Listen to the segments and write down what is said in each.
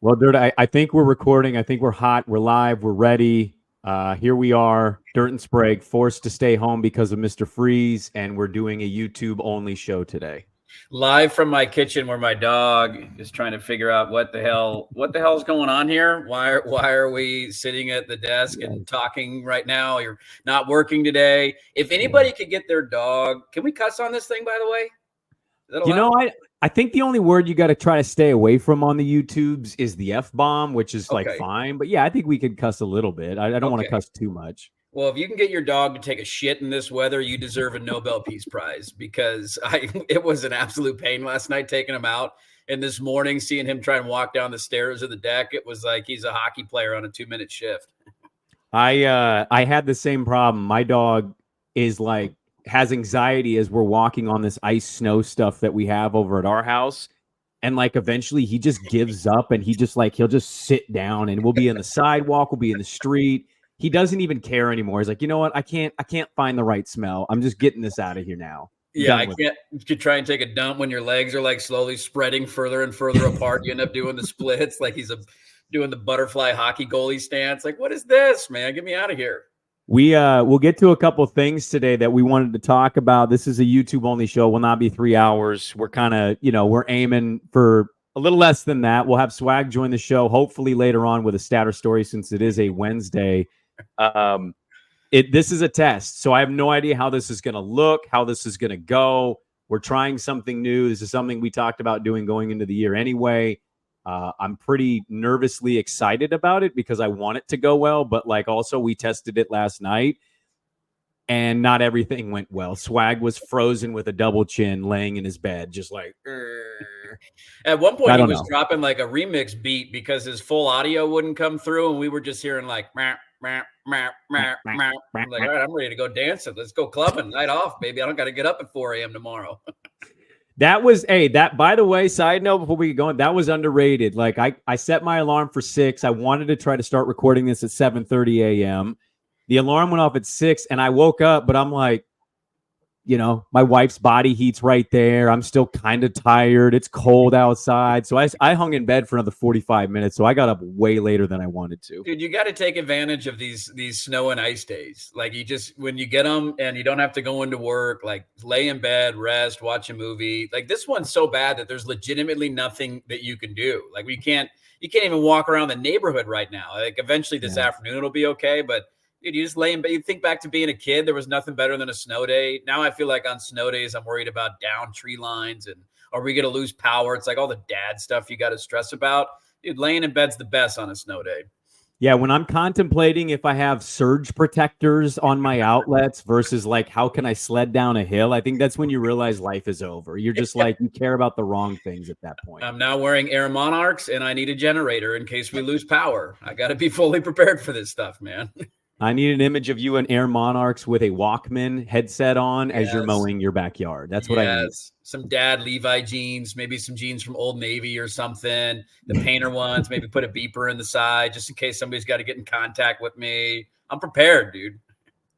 Well, Dirt, I think we're recording. I think we're hot. We're live. We're ready. Here we are, Dirt and Sprague, forced to stay home because of Mr. Freeze, and we're doing a YouTube-only show today. Live from my kitchen where my dog is trying to figure out what the hell is going on here. Why are we sitting at the desk and talking right now? You're not working today. If anybody could get their dog, can we cuss on this thing, by the way? Is that allowed? I think the only word you got to try to stay away from on the YouTubes is the F-bomb, which is like fine. But yeah, I think we could cuss a little bit. I don't want to cuss too much. Well, if you can get your dog to take a shit in this weather, you deserve a Nobel Peace Prize, because it was an absolute pain last night taking him out. And this morning, seeing him try and walk down the stairs of the deck, it was like he's a hockey player on a 2-minute shift. I had the same problem. My dog is like, has anxiety as we're walking on this ice snow stuff that we have over at our house. And like eventually he just gives up and he'll just sit down and we'll be in the sidewalk, we'll be in the street. He doesn't even care anymore. He's like, you know what? I can't find the right smell. I'm just getting this out of here now. Yeah, I can't. You try and take a dump when your legs are like slowly spreading further and further apart. You end up doing the splits like he's doing the butterfly hockey goalie stance. Like, what is this, man? Get me out of here. We'll get to a couple of things today that we wanted to talk about. This is a YouTube only show. Will not be 3 hours. We're kind of, we're aiming for a little less than that. We'll have Swag join the show, hopefully later on with a status story, since it is a Wednesday. This is a test, so I have no idea how this is going to look, how this is going to go. We're trying something new. This is something we talked about doing going into the year anyway. I'm pretty nervously excited about it because I want it to go well, but like also we tested it last night and not everything went well. Swag was frozen with a double chin laying in his bed, just like, At one point he was dropping like a remix beat because his full audio wouldn't come through. And we were just hearing like, I'm like, all right, I'm ready to go dancing. Let's go clubbing. Night off, baby. I don't got to get up at 4 a.m. tomorrow. That was that, by the way, side note before we get going, that was underrated. Like I set my alarm for 6. I wanted to try to start recording this at 7:30 a.m. The alarm went off at 6 and I woke up, but I'm like, my wife's body heat's right there. I'm still kind of tired. It's cold outside. So I hung in bed for another 45 minutes. So I got up way later than I wanted to. Dude, you got to take advantage of these snow and ice days. Like when you get them and you don't have to go into work, like lay in bed, rest, watch a movie. Like this one's so bad that there's legitimately nothing that you can do. Like you can't even walk around the neighborhood right now. Like eventually this afternoon it'll be okay, but dude, you just lay in bed. You think back to being a kid, there was nothing better than a snow day. Now I feel like on snow days, I'm worried about down tree lines and are we going to lose power? It's like all the dad stuff you got to stress about. Dude, laying in bed's the best on a snow day. Yeah, when I'm contemplating if I have surge protectors on my outlets versus like how can I sled down a hill, I think that's when you realize life is over. You're just like, you care about the wrong things at that point. I'm now wearing Air Monarchs and I need a generator in case we lose power. I got to be fully prepared for this stuff, man. I need an image of you in Air Monarchs with a Walkman headset on as you're mowing your backyard. That's what I need. Some dad Levi jeans, maybe some jeans from Old Navy or something. The painter ones, maybe put a beeper in the side just in case somebody's got to get in contact with me. I'm prepared, dude.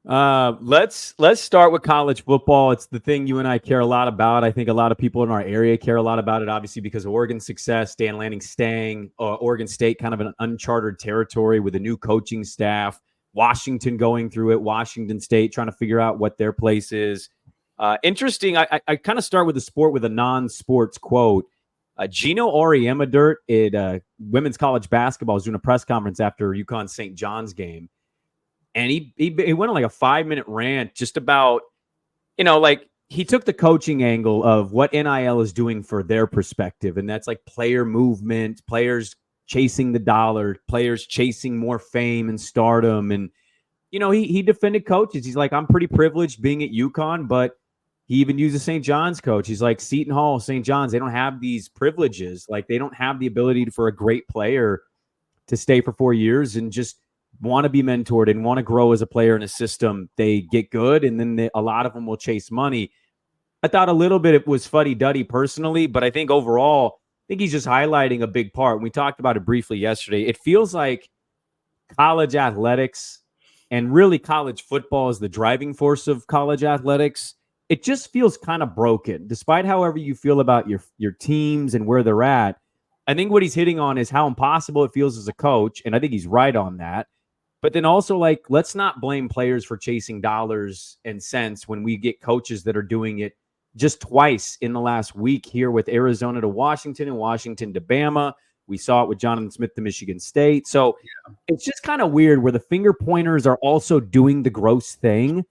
Let's start with college football. It's the thing you and I care a lot about. I think a lot of people in our area care a lot about it, obviously, because of Oregon's success, Dan Lanning staying, Oregon State kind of an uncharted territory with a new coaching staff. Washington going through it, Washington State trying to figure out what their place is. Interesting. I kind of start with the sport with a non-sports quote. Gino Auriemma Dirt at women's college basketball was doing a press conference after UConn St. John's game. And he went on like a 5-minute rant just about, like he took the coaching angle of what NIL is doing for their perspective. And that's like player movement, players chasing the dollar, players chasing more fame and stardom. And, he defended coaches. He's like, I'm pretty privileged being at UConn, but he even used a St. John's coach. He's like, Seton Hall, St. John's, they don't have these privileges. Like they don't have the ability for a great player to stay for 4 years and just want to be mentored and want to grow as a player in a system. They get good, and then a lot of them will chase money. I thought a little bit it was fuddy-duddy personally, but I think overall, I think he's just highlighting a big part. We talked about it briefly yesterday. It feels like college athletics and really college football is the driving force of college athletics. It just feels kind of broken. Despite however you feel about your teams and where they're at, I think what he's hitting on is how impossible it feels as a coach, and I think he's right on that. But then also, like, let's not blame players for chasing dollars and cents when we get coaches that are doing it just twice in the last week here with Arizona to Washington and Washington to Bama. We saw it with Jonathan Smith to Michigan State. So it's just kind of weird where the finger pointers are also doing the gross thing.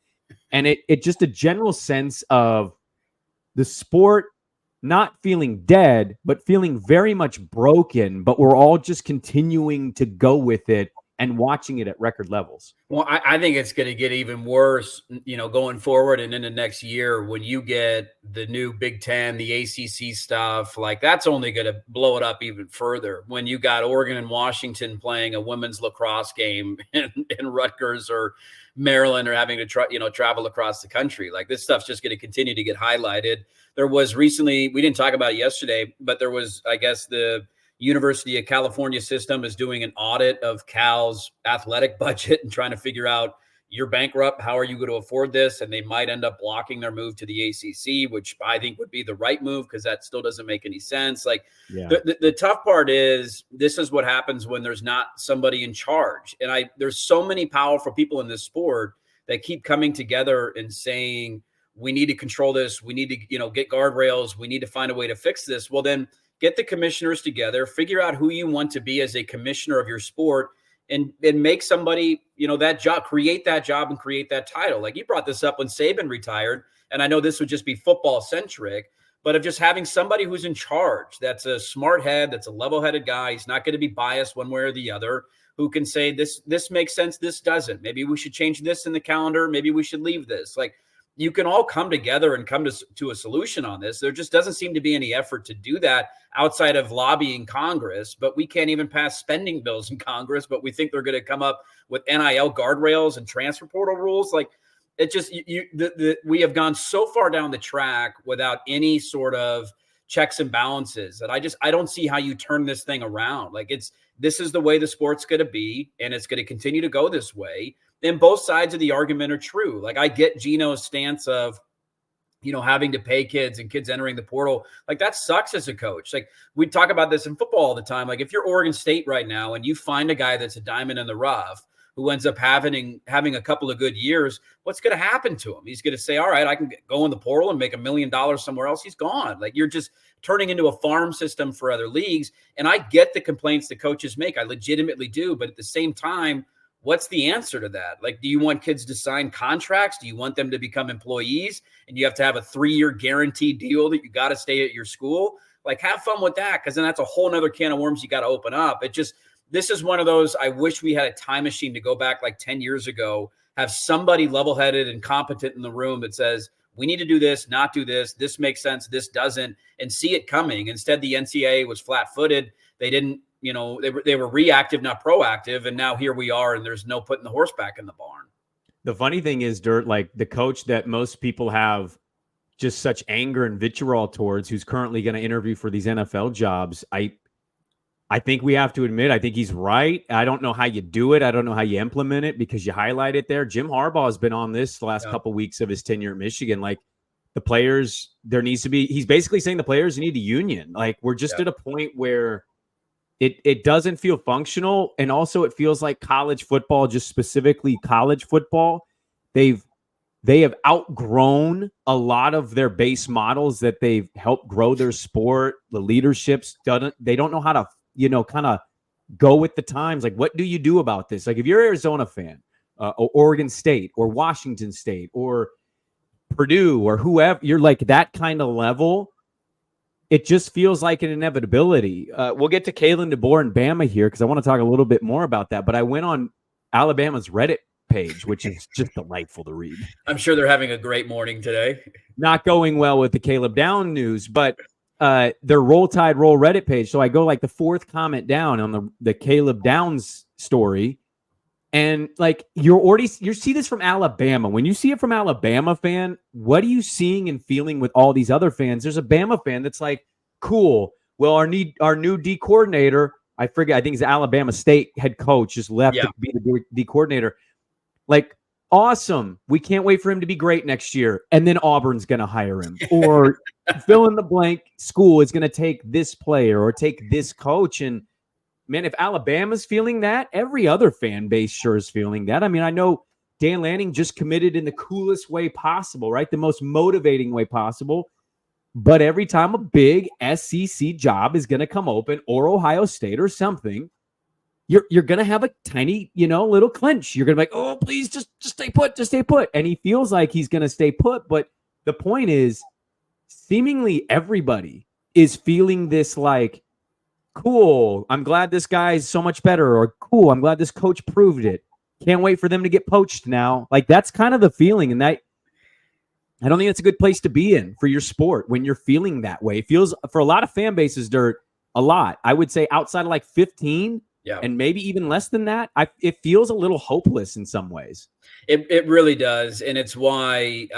And it just a general sense of the sport not feeling dead, but feeling very much broken. But we're all just continuing to go with it and watching it at record levels. Well, I think it's going to get even worse, going forward and into next year when you get the new Big Ten, the ACC stuff. Like, that's only going to blow it up even further when you got Oregon and Washington playing a women's lacrosse game in Rutgers or Maryland or having to travel across the country. Like, this stuff's just going to continue to get highlighted. There was recently, we didn't talk about it yesterday, but there was, I guess, the University of California system is doing an audit of Cal's athletic budget and trying to figure out, you're bankrupt, how are you going to afford this? And they might end up blocking their move to the ACC, which I think would be the right move because that still doesn't make any sense. Like, the tough part is this is what happens when there's not somebody in charge. And there's so many powerful people in this sport that keep coming together and saying, we need to control this. We need to, get guardrails. We need to find a way to fix this. Well, then get the commissioners together, figure out who you want to be as a commissioner of your sport, and make somebody, that job, create that job and create that title. Like, you brought this up when Saban retired, and I know this would just be football centric, but of just having somebody who's in charge, that's a smart head, that's a level-headed guy. He's not going to be biased one way or the other, who can say this makes sense, this doesn't. Maybe we should change this in the calendar. Maybe we should leave this. Like, you can all come together and come to a solution on this. There just doesn't seem to be any effort to do that outside of lobbying Congress, but we can't even pass spending bills in Congress, but we think they're going to come up with NIL guardrails and transfer portal rules. Like, it just, we have gone so far down the track without any sort of checks and balances that I don't see how you turn this thing around. Like, this is the way the sport's going to be, and it's going to continue to go this way. And both sides of the argument are true. Like, I get Gino's stance of, having to pay kids and kids entering the portal. Like, that sucks as a coach. Like, we talk about this in football all the time. Like, if you're Oregon State right now and you find a guy that's a diamond in the rough who ends up having a couple of good years, what's going to happen to him? He's going to say, all right, I can go in the portal and make $1 million somewhere else. He's gone. Like, you're just turning into a farm system for other leagues. And I get the complaints the coaches make. I legitimately do. But at the same time, what's the answer to that? Like, do you want kids to sign contracts? Do you want them to become employees and you have to have a 3-year guaranteed deal that you got to stay at your school? Like, have fun with that, because then that's a whole nother can of worms you got to open up. This is one of those, I wish we had a time machine to go back like 10 years ago, have somebody level-headed and competent in the room that says, we need to do this, not do this. This makes sense. This doesn't, and see it coming. Instead, the NCAA was flat-footed. They didn't, they were reactive, not proactive. And now here we are, and there's no putting the horse back in the barn. The funny thing is, Dirt, like, the coach that most people have just such anger and vitriol towards, who's currently going to interview for these NFL jobs, I think we have to admit, I think he's right. I don't know how you do it. I don't know how you implement it, because you highlight it there. Jim Harbaugh has been on this the last couple of weeks of his tenure at Michigan. Like, the players, there needs to be, he's basically saying the players need a union. Like, we're just at a point where it doesn't feel functional. And also it feels like college football, just specifically college football, they have outgrown a lot of their base models that they've helped grow their sport. The leaderships, they don't know how to, kind of go with the times. Like, what do you do about this? Like, if you're an Arizona fan, or Oregon State or Washington State or Purdue or whoever, you're like that kind of level, it just feels like an inevitability. We'll get to Kalen DeBoer and Bama here, because I want to talk a little bit more about that. But I went on Alabama's Reddit page, which is just delightful to read. I'm sure they're having a great morning today. Not going well with the Caleb Down news, but their Roll Tide Roll Reddit page. So I go like the 4th comment down on the Caleb Downs story. And like, you see this from Alabama. When you see it from Alabama fan, what are you seeing and feeling with all these other fans? There's a Bama fan that's like, cool. Well, our new D coordinator, I think he's the Alabama State head coach, just left to be the D coordinator. Like, awesome. We can't wait for him to be great next year. And then Auburn's going to hire him. Or fill in the blank school is going to take this player or take this coach. And man, if Alabama's feeling that, every other fan base sure is feeling that. I mean, I know Dan Lanning just committed in the coolest way possible, right? The most motivating way possible. But every time a big SEC job is going to come open, or Ohio State or something, you're going to have a tiny, little clinch. You're going to be like, oh, please just stay put, just stay put. And he feels like he's going to stay put. But the point is, seemingly everybody is feeling this like, cool, I'm glad this guy's so much better, or cool, I'm glad this coach proved it. Can't wait for them to get poached now. Like, that's kind of the feeling. And that, I don't think that's a good place to be in for your sport when you're feeling that way. It feels, for a lot of fan bases, Dirt, a lot. I would say outside of like 15, and maybe even less than that, it feels a little hopeless in some ways. It really does. And it's why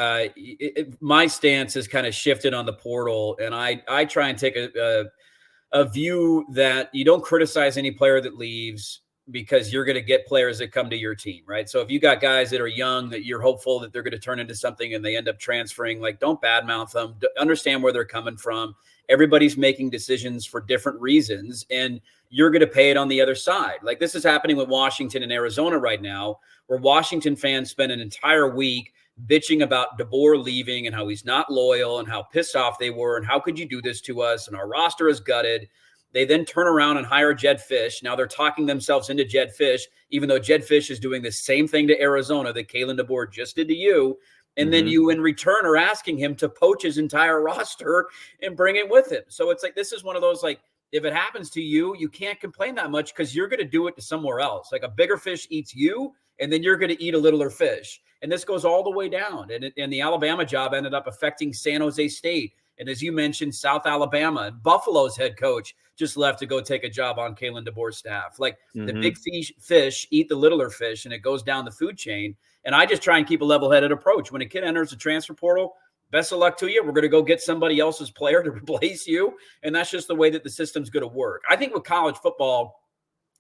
my stance has kind of shifted on the portal. And I try and take a view that you don't criticize any player that leaves, because you're going to get players that come to your team, right? So if you got guys that are young that you're hopeful that they're going to turn into something and they end up transferring, like, don't badmouth them. Understand where they're coming from. Everybody's making decisions for different reasons, and you're going to pay it on the other side. Like, this is happening with Washington and Arizona right now, where Washington fans spend an entire week bitching about DeBoer leaving and how he's not loyal and how pissed off they were and how could you do this to us, and our roster is gutted. They then turn around and hire Jedd Fisch. Now they're talking themselves into Jedd Fisch, even though Jedd Fisch is doing the same thing to Arizona that Kalen DeBoer just did to you. And then you, in return, are asking him to poach his entire roster and bring it with him. So it's like, this is one of those, like, if it happens to you, you can't complain that much because you're going to do it to somewhere else. Like, a bigger fish eats you, and then you're going to eat a littler fish. And this goes all the way down. And the Alabama job ended up affecting San Jose State. And as you mentioned, South Alabama, and Buffalo's head coach just left to go take a job on Kalen DeBoer's staff. Like, the big fish eat the littler fish, and it goes down the food chain. And I just try and keep a level-headed approach. When a kid enters the transfer portal, best of luck to you. We're going to go get somebody else's player to replace you. And that's just the way that the system's going to work. I think with college football,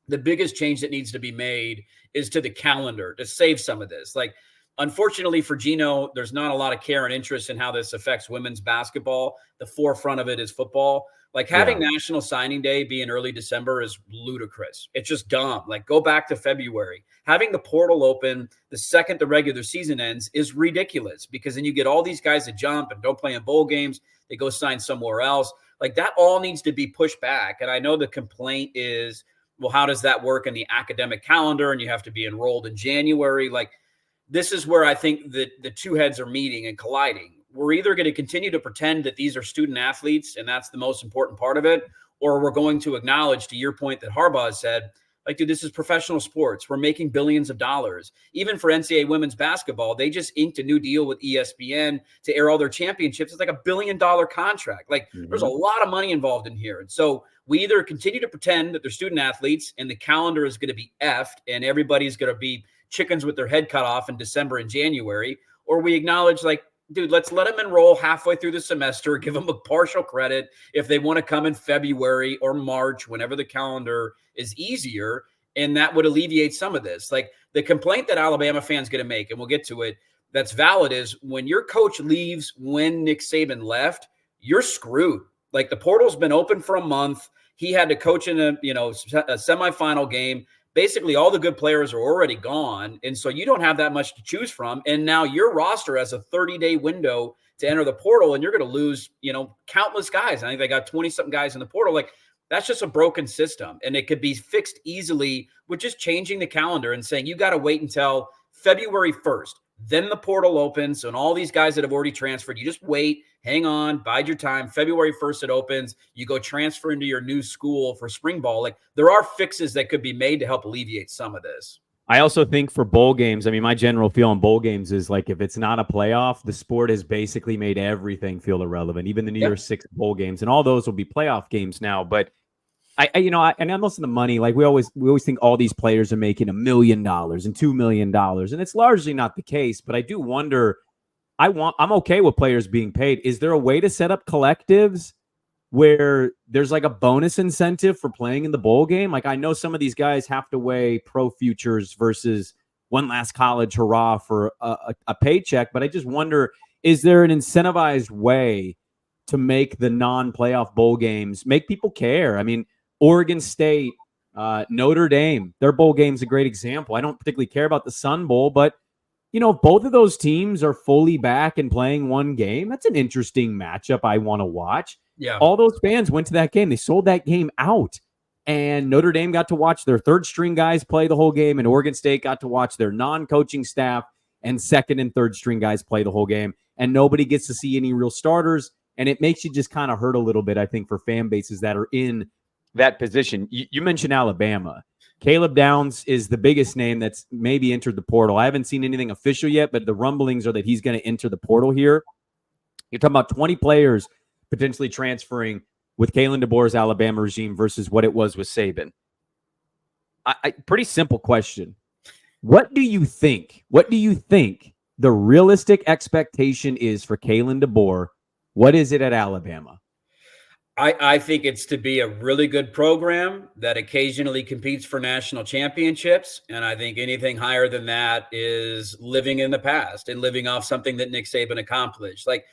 the biggest change that needs to be made is to the calendar to save some of this. Like, unfortunately for Gino, there's not a lot of care and interest in how this affects women's basketball. The forefront of it is football. Like, having National Signing Day be in early December is ludicrous. It's just dumb. Like, go back to February. Having the portal open the second the regular season ends is ridiculous, because then you get all these guys that jump and don't play in bowl games. They go sign somewhere else. Like, that all needs to be pushed back. And I know the complaint is, well, how does that work in the academic calendar? And you have to be enrolled in January. Like, this is where I think that the two heads are meeting and colliding. We're either going to continue to pretend that these are student athletes, and that's the most important part of it, or we're going to acknowledge, to your point that Harbaugh has said, like, dude, this is professional sports. We're making billions of dollars. Even for NCAA women's basketball, they just inked a new deal with ESPN to air all their championships. It's like $1 billion contract. Like, there's a lot of money involved in here. And so we either continue to pretend that they're student athletes and the calendar is going to be effed and everybody's going to be chickens with their head cut off in December and January, or we acknowledge, like, dude, let's let them enroll halfway through the semester, give them a partial credit if they want to come in February or March, whenever the calendar is easier. And that would alleviate some of this. Like, the complaint that Alabama fans going to make, and we'll get to it, that's valid, is when your coach leaves when Nick Saban left, you're screwed. Like, the portal's been open for a month. He had to coach in a semifinal game. Basically, all the good players are already gone. And so you don't have that much to choose from. And now your roster has a 30-day window to enter the portal, and you're going to lose, countless guys. I think they got 20-something guys in the portal. Like, that's just a broken system. And it could be fixed easily with just changing the calendar and saying, you got to wait until February 1st. Then the portal opens, and all these guys that have already transferred, you just wait, hang on, bide your time. February 1st it opens. You go transfer into your new school for spring ball. Like, there are fixes that could be made to help alleviate some of this. I also think for bowl games, I mean, my general feel on bowl games is, like, if it's not a playoff, the sport has basically made everything feel irrelevant, even the New Year's Six bowl games, and all those will be playoff games now. But and I'm listening to money. Like, we always think all these players are making $1 million and $2 million, and it's largely not the case. But I do wonder. I'm okay with players being paid. Is there a way to set up collectives where there's like a bonus incentive for playing in the bowl game? Like, I know some of these guys have to weigh pro futures versus one last college hurrah for a paycheck, but I just wonder, is there an incentivized way to make the non-playoff bowl games, make people care. I mean, Oregon State, Notre Dame, their bowl game's a great example. I don't particularly care about the Sun Bowl, but both of those teams are fully back and playing one game. That's an interesting matchup I want to watch. Yeah. All those fans went to that game. They sold that game out. And Notre Dame got to watch their third string guys play the whole game, and Oregon State got to watch their non-coaching staff and second and third string guys play the whole game. And nobody gets to see any real starters. And it makes you just kind of hurt a little bit, I think, for fan bases that are in that position. You mentioned Alabama. Caleb Downs is the biggest name that's maybe entered the portal. I haven't seen anything official yet, but the rumblings are that he's going to enter the portal here. You're talking about 20 players potentially transferring with Kalen DeBoer's Alabama regime versus what it was with Saban. Pretty simple question. What do you think? What do you think the realistic expectation is for Kalen DeBoer? What is it at Alabama? I think it's to be a really good program that occasionally competes for national championships. And I think anything higher than that is living in the past and living off something that Nick Saban accomplished. Like,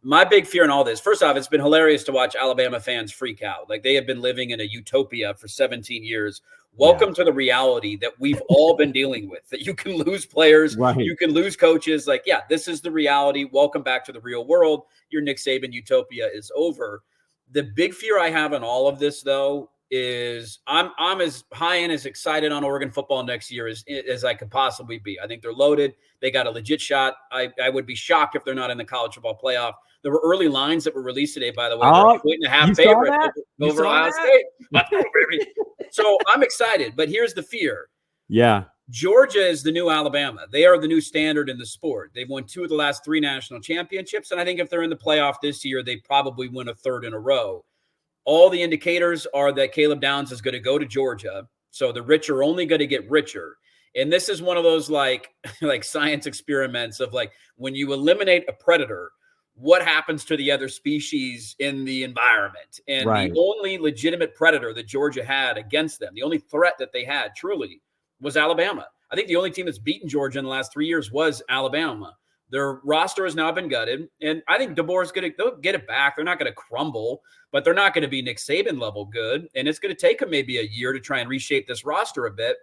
my big fear in all this, first off, it's been hilarious to watch Alabama fans freak out. Like, they have been living in a utopia for 17 years. Welcome to the reality that we've all been dealing with, that you can lose players, right. You can lose coaches. Like, yeah, this is the reality. Welcome back to the real world. Your Nick Saban utopia is over. The big fear I have in all of this, though, is I'm as high and as excited on Oregon football next year as I could possibly be. I think they're loaded. They got a legit shot. I would be shocked if they're not in the college football playoff. There were early lines that were released today, by the way. They're 8.5 favorite over Ohio State. So I'm excited, but here's the fear. Yeah. Georgia is the new Alabama. They are the new standard in the sport. They've won 2 of the last 3 national championships, and I think if they're in the playoff this year, they probably win a 3rd in a row. All the indicators are that Caleb Downs is going to go to Georgia, so the rich are only going to get richer. And this is one of those like science experiments of like, when you eliminate a predator, what happens to the other species in the environment? And the only legitimate predator that Georgia had against them, the only threat that they had truly, was Alabama. I think the only team that's beaten Georgia in the last 3 years was Alabama. Their roster has now been gutted, and I think DeBoer's they'll get it back. They're not going to crumble, but they're not going to be Nick Saban level good, and it's going to take him maybe a year to try and reshape this roster a bit.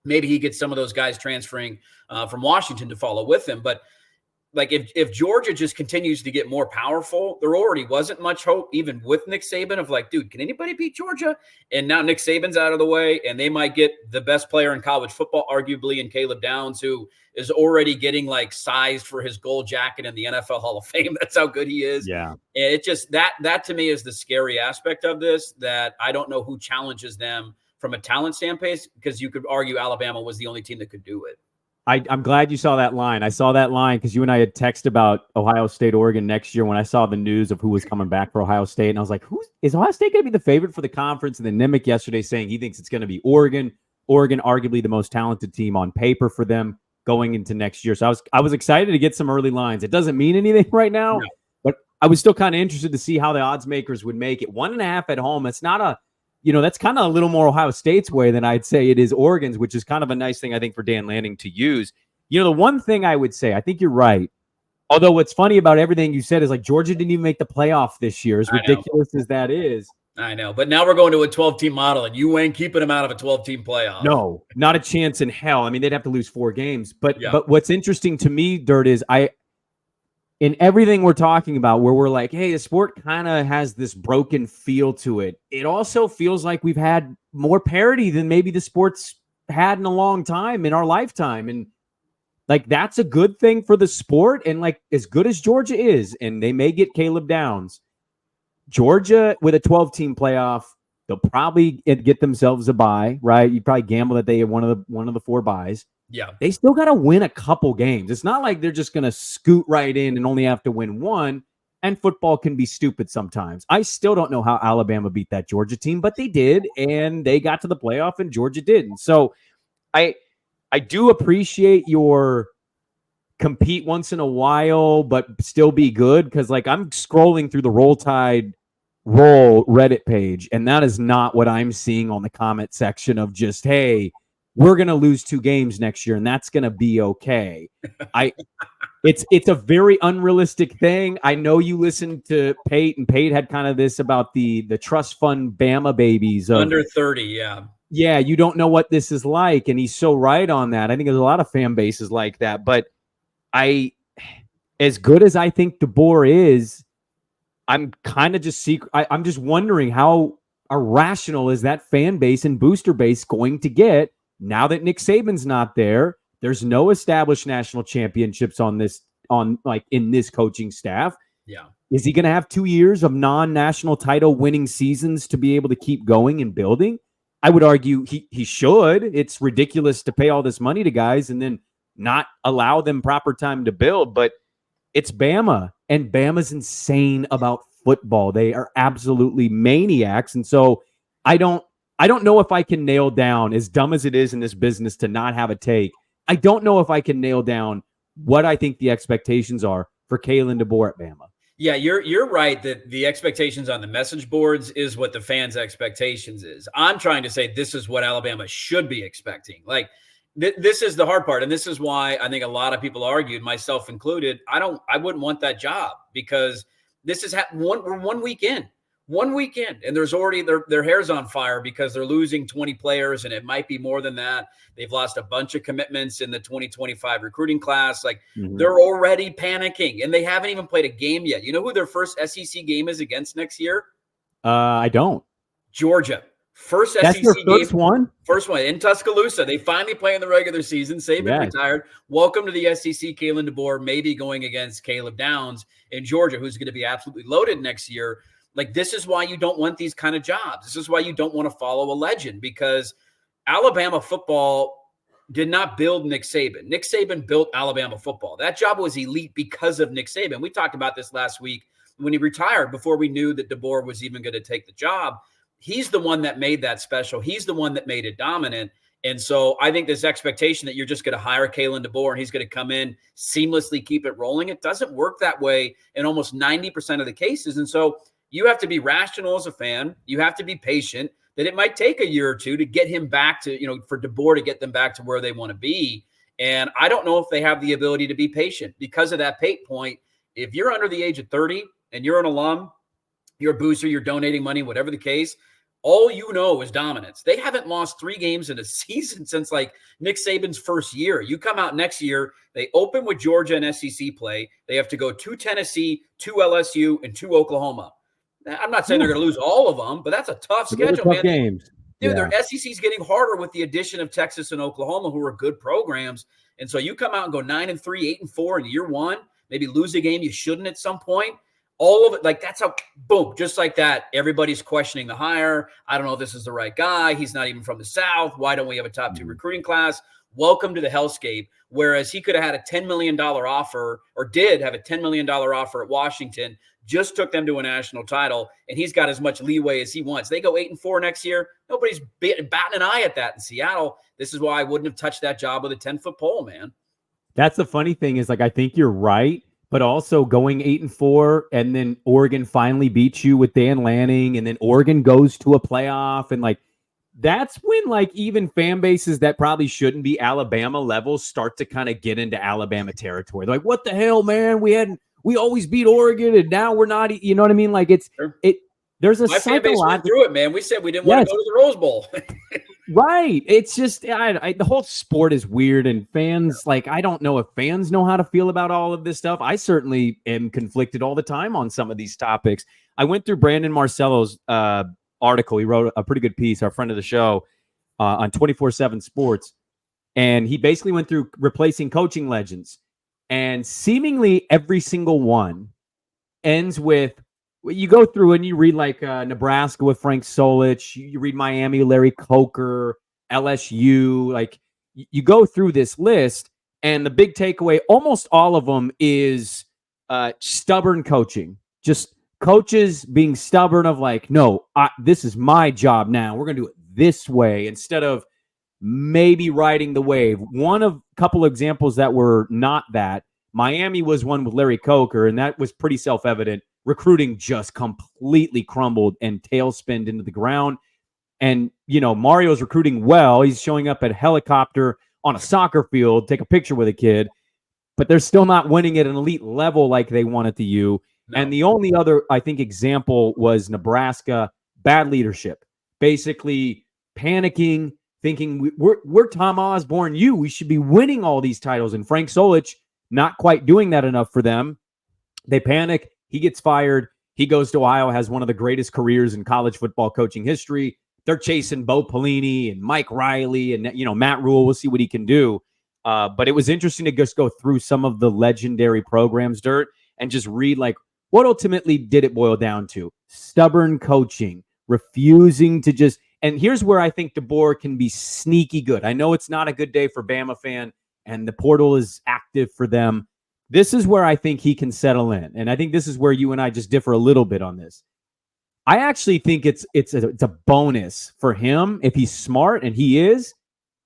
Maybe he gets some of those guys transferring from Washington to follow with him, but like if Georgia just continues to get more powerful, there already wasn't much hope, even with Nick Saban, of like, dude, can anybody beat Georgia? And now Nick Saban's out of the way, and they might get the best player in college football, arguably, in Caleb Downs, who is already getting like sized for his gold jacket in the NFL Hall of Fame. That's how good he is. Yeah. And it just, that to me is the scary aspect of this, that I don't know who challenges them from a talent standpoint, because you could argue Alabama was the only team that could do it. I'm glad you saw that line. I saw that line because you and I had texted about Ohio State, Oregon next year when I saw the news of who was coming back for Ohio State. And I was like, is Ohio State going to be the favorite for the conference? And then Nimick yesterday saying he thinks it's going to be Oregon. Oregon, arguably the most talented team on paper for them going into next year. So I was excited to get some early lines. It doesn't mean anything right now, but I was still kind of interested to see how the odds makers would make it. 1.5 at home. It's not a, that's kind of a little more Ohio State's way than I'd say it is Oregon's, which is kind of a nice thing, I think, for Dan Lanning to use. The one thing I would say, I think you're right. Although what's funny about everything you said is like Georgia didn't even make the playoff this year, as ridiculous as that is. I know, but now we're going to a 12-team model, and you ain't keeping them out of a 12-team playoff. No, not a chance in hell. I mean, they'd have to lose 4 games. But what's interesting to me, Dirt, is in everything we're talking about, where we're like, hey, the sport kind of has this broken feel to it, it also feels like we've had more parity than maybe the sport's had in a long time in our lifetime. And like, that's a good thing for the sport. And like, as good as Georgia is, and they may get Caleb Downs, Georgia with a 12-team playoff, they'll probably get themselves a bye, right? You probably gamble that they have one of the 4 byes. Yeah. They still got to win a couple games. It's not like they're just going to scoot right in and only have to win 1. And football can be stupid sometimes. I still don't know how Alabama beat that Georgia team, but they did, and they got to the playoff, and Georgia didn't. So I do appreciate your compete once in a while, but still be good, because like I'm scrolling through the Roll Tide Roll Reddit page, and that is not what I'm seeing on the comment section of just, hey, we're going to lose 2 games next year, and that's going to be okay. It's a very unrealistic thing. I know you listened to Pate, and Pate had kind of this about the trust fund Bama babies of under 30. Yeah. Yeah, you don't know what this is like, and he's so right on that. I think there's a lot of fan bases like that, but as good as I think DeBoer is, I'm kind of just I'm just wondering how irrational is that fan base and booster base going to get now that Nick Saban's not there. There's no established national championships in this coaching staff. Yeah. Is he going to have 2 years of non-national title winning seasons to be able to keep going and building? I would argue he should. It's ridiculous to pay all this money to guys and then not allow them proper time to build, but it's Bama, and Bama's insane about football. They are absolutely maniacs. And so I don't know if I can nail down, as dumb as it is in this business to not have a take, I don't know if I can nail down what I think the expectations are for Kalen DeBoer at Bama. Yeah, you're right that the expectations on the message boards is what the fans' expectations is. I'm trying to say this is what Alabama should be expecting. Like this is the hard part, and this is why I think a lot of people argued, myself included. I wouldn't want that job because this is we're 1 week in. 1 weekend, and there's already their hair's on fire because they're losing 20 players, and it might be more than that. They've lost a bunch of commitments in the 2025 recruiting class. Like they're already panicking, and they haven't even played a game yet. You know who their first SEC game is against next year? I don't. Georgia. First That's SEC their game. First one in Tuscaloosa. They finally play in the regular season. Saban retired. Welcome to the SEC. Kalen DeBoer maybe going against Caleb Downs in Georgia, who's going to be absolutely loaded next year. Like, this is why you don't want these kind of jobs. This is why you don't want to follow a legend, because Alabama football did not build Nick Saban. Nick Saban built Alabama football. That job was elite because of Nick Saban. We talked about this last week when he retired, before we knew that DeBoer was even going to take the job. He's the one that made that special. He's the one that made it dominant. And so I think this expectation that you're just going to hire Kalen DeBoer and he's going to come in, seamlessly keep it rolling, it doesn't work that way in almost 90% of the cases. And so you have to be rational as a fan. You have to be patient, that it might take a year or two to get him back to, for DeBoer to get them back to where they want to be. And I don't know if they have the ability to be patient because of that Pate point. If you're under the age of 30 and you're an alum, you're a booster, you're donating money, whatever the case, all you know is dominance. They haven't lost 3 games in a season since like Nick Saban's first year. You come out next year, they open with Georgia and SEC play. They have to go to Tennessee, to LSU, and to Oklahoma. I'm not saying they're going to lose all of them, but that's a tough schedule, man. Games. Dude, their SEC's getting harder with the addition of Texas and Oklahoma, who are good programs. And so you come out and go 9-3, 8-4 in year one, maybe lose a game you shouldn't at some point. All of it, like that's how, boom, just like that, everybody's questioning the hire. I don't know if this is the right guy. He's not even from the South. Why don't we have a top 2 recruiting class? Welcome to the hellscape. Whereas he could have had a $10 million offer, or did have a $10 million offer at Washington, just took them to a national title, and he's got as much leeway as he wants. They go 8-4 next year. Nobody's batting an eye at that in Seattle. This is why I wouldn't have touched that job with a 10-foot pole, man. That's the funny thing is, like, I think you're right, but also going 8-4, and then Oregon finally beats you with Dan Lanning, and then Oregon goes to a playoff, and like that's when like even fan bases that probably shouldn't be Alabama levels start to kind of get into Alabama territory. They're like, what the hell, man? We always beat Oregon, and now we're not. You know what I mean? Like there's a my fan base went through it, man. We said we didn't want to go to the Rose Bowl. Right. It's just the whole sport is weird, and fans, like, I don't know if fans know how to feel about all of this stuff. I certainly am conflicted all the time on some of these topics. I went through Brandon Marcello's article. He wrote a pretty good piece, our friend of the show, on 24/7 Sports, and he basically went through replacing coaching legends, and seemingly every single one ends with, you go through and you read like Nebraska with Frank Solich, you read Miami, Larry Coker, LSU, like you go through this list, and the big takeaway, almost all of them, is stubborn coaching. Just coaches being stubborn of like, no, this is my job now. We're going to do it this way instead of maybe riding the wave. One of a couple examples that were not that, Miami was one with Larry Coker, and that was pretty self-evident. Recruiting just completely crumbled and tailspinned into the ground. And, Mario's recruiting well. He's showing up at a helicopter on a soccer field, take a picture with a kid. but they're still not winning at an elite level like they want at the U. No. And the only other, I think, example was Nebraska. Bad leadership, basically panicking, thinking we're Tom Osborne U. We should be winning all these titles. And Frank Solich not quite doing that enough for them. They panic. He gets fired. He goes to Ohio, has one of the greatest careers in college football coaching history. They're chasing Bo Pelini and Mike Riley and, Matt Rule. We'll see what he can do. But it was interesting to just go through some of the legendary programs, Dirt, and just read like what ultimately did it boil down to? Stubborn coaching, refusing to just, and here's where I think DeBoer can be sneaky good. I know it's not a good day for Bama fan and the portal is active for them. This is where I think he can settle in. And I think this is where you and I just differ a little bit on this. I actually think it's a bonus for him if he's smart, and he is.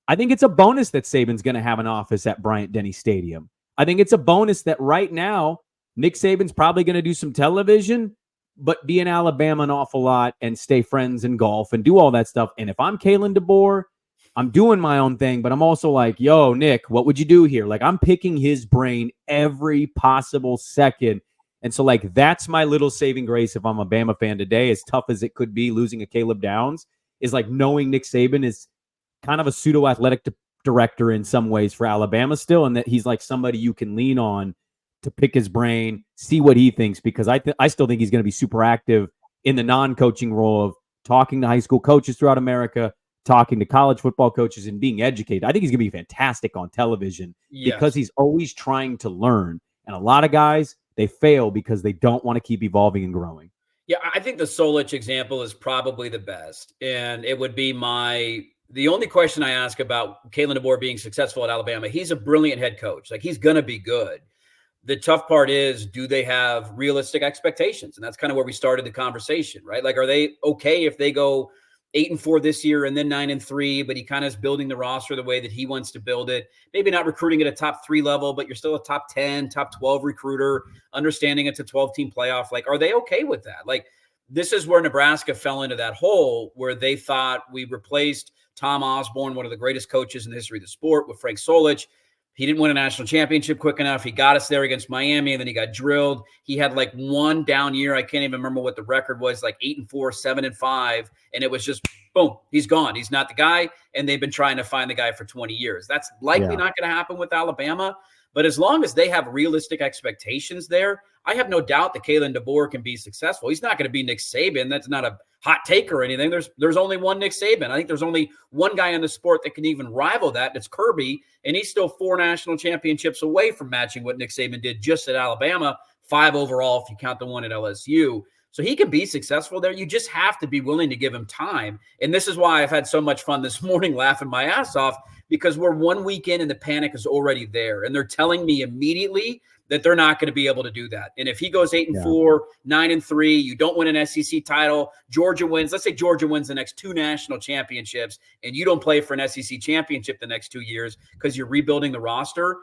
I think it's a bonus that Saban's going to have an office at Bryant-Denny Stadium. I think it's a bonus that right now Nick Saban's probably going to do some television, but be in Alabama an awful lot and stay friends and golf and do all that stuff. And if I'm Kalen DeBoer, I'm doing my own thing, but I'm also like, yo, Nick, what would you do here? Like, I'm picking his brain every possible second. And so, like, that's my little saving grace if I'm a Bama fan today, as tough as it could be losing a Caleb Downs, is like knowing Nick Saban is kind of a pseudo-athletic director in some ways for Alabama still, and that he's like somebody you can lean on to pick his brain, see what he thinks, because I still think he's going to be super active in the non-coaching role of talking to high school coaches throughout America, talking to college football coaches, and being educated. I think he's going to be fantastic on television because he's always trying to learn. And a lot of guys, they fail because they don't want to keep evolving and growing. Yeah, I think the Solich example is probably the best. And it would be the only question I ask about Kalen DeBoer being successful at Alabama. He's a brilliant head coach. Like, he's going to be good. The tough part is, do they have realistic expectations? And that's kind of where we started the conversation, right? Like, are they okay if they go 8-4 this year and then 9-3, but he kind of is building the roster the way that he wants to build it? Maybe not recruiting at a top 3 level, but you're still a top 10, top 12 recruiter, understanding it's a 12-team playoff. Like, are they okay with that? Like, this is where Nebraska fell into that hole where they thought we replaced Tom Osborne, one of the greatest coaches in the history of the sport, with Frank Solich. He didn't win a national championship quick enough. He got us there against Miami, and then he got drilled. He had like one down year. I can't even remember what the record was, like 8-4, 7-5. And it was just, boom, he's gone. He's not the guy. And they've been trying to find the guy for 20 years. That's likely not going to happen with Alabama. But as long as they have realistic expectations there, I have no doubt that Kalen DeBoer can be successful. He's not going to be Nick Saban. That's not a hot take or anything. There's only one Nick Saban. I think there's only one guy in the sport that can even rival that. That's Kirby. And he's still 4 national championships away from matching what Nick Saban did just at Alabama, 5 overall if you count the one at LSU. So he can be successful there. You just have to be willing to give him time. And this is why I've had so much fun this morning laughing my ass off, because we're 1 week in and the panic is already there. And they're telling me immediately that they're not going to be able to do that. And if he goes 8-4, 9-3, you don't win an SEC title, Georgia wins. Let's say Georgia wins the next 2 national championships, and you don't play for an SEC championship the next 2 years because you're rebuilding the roster.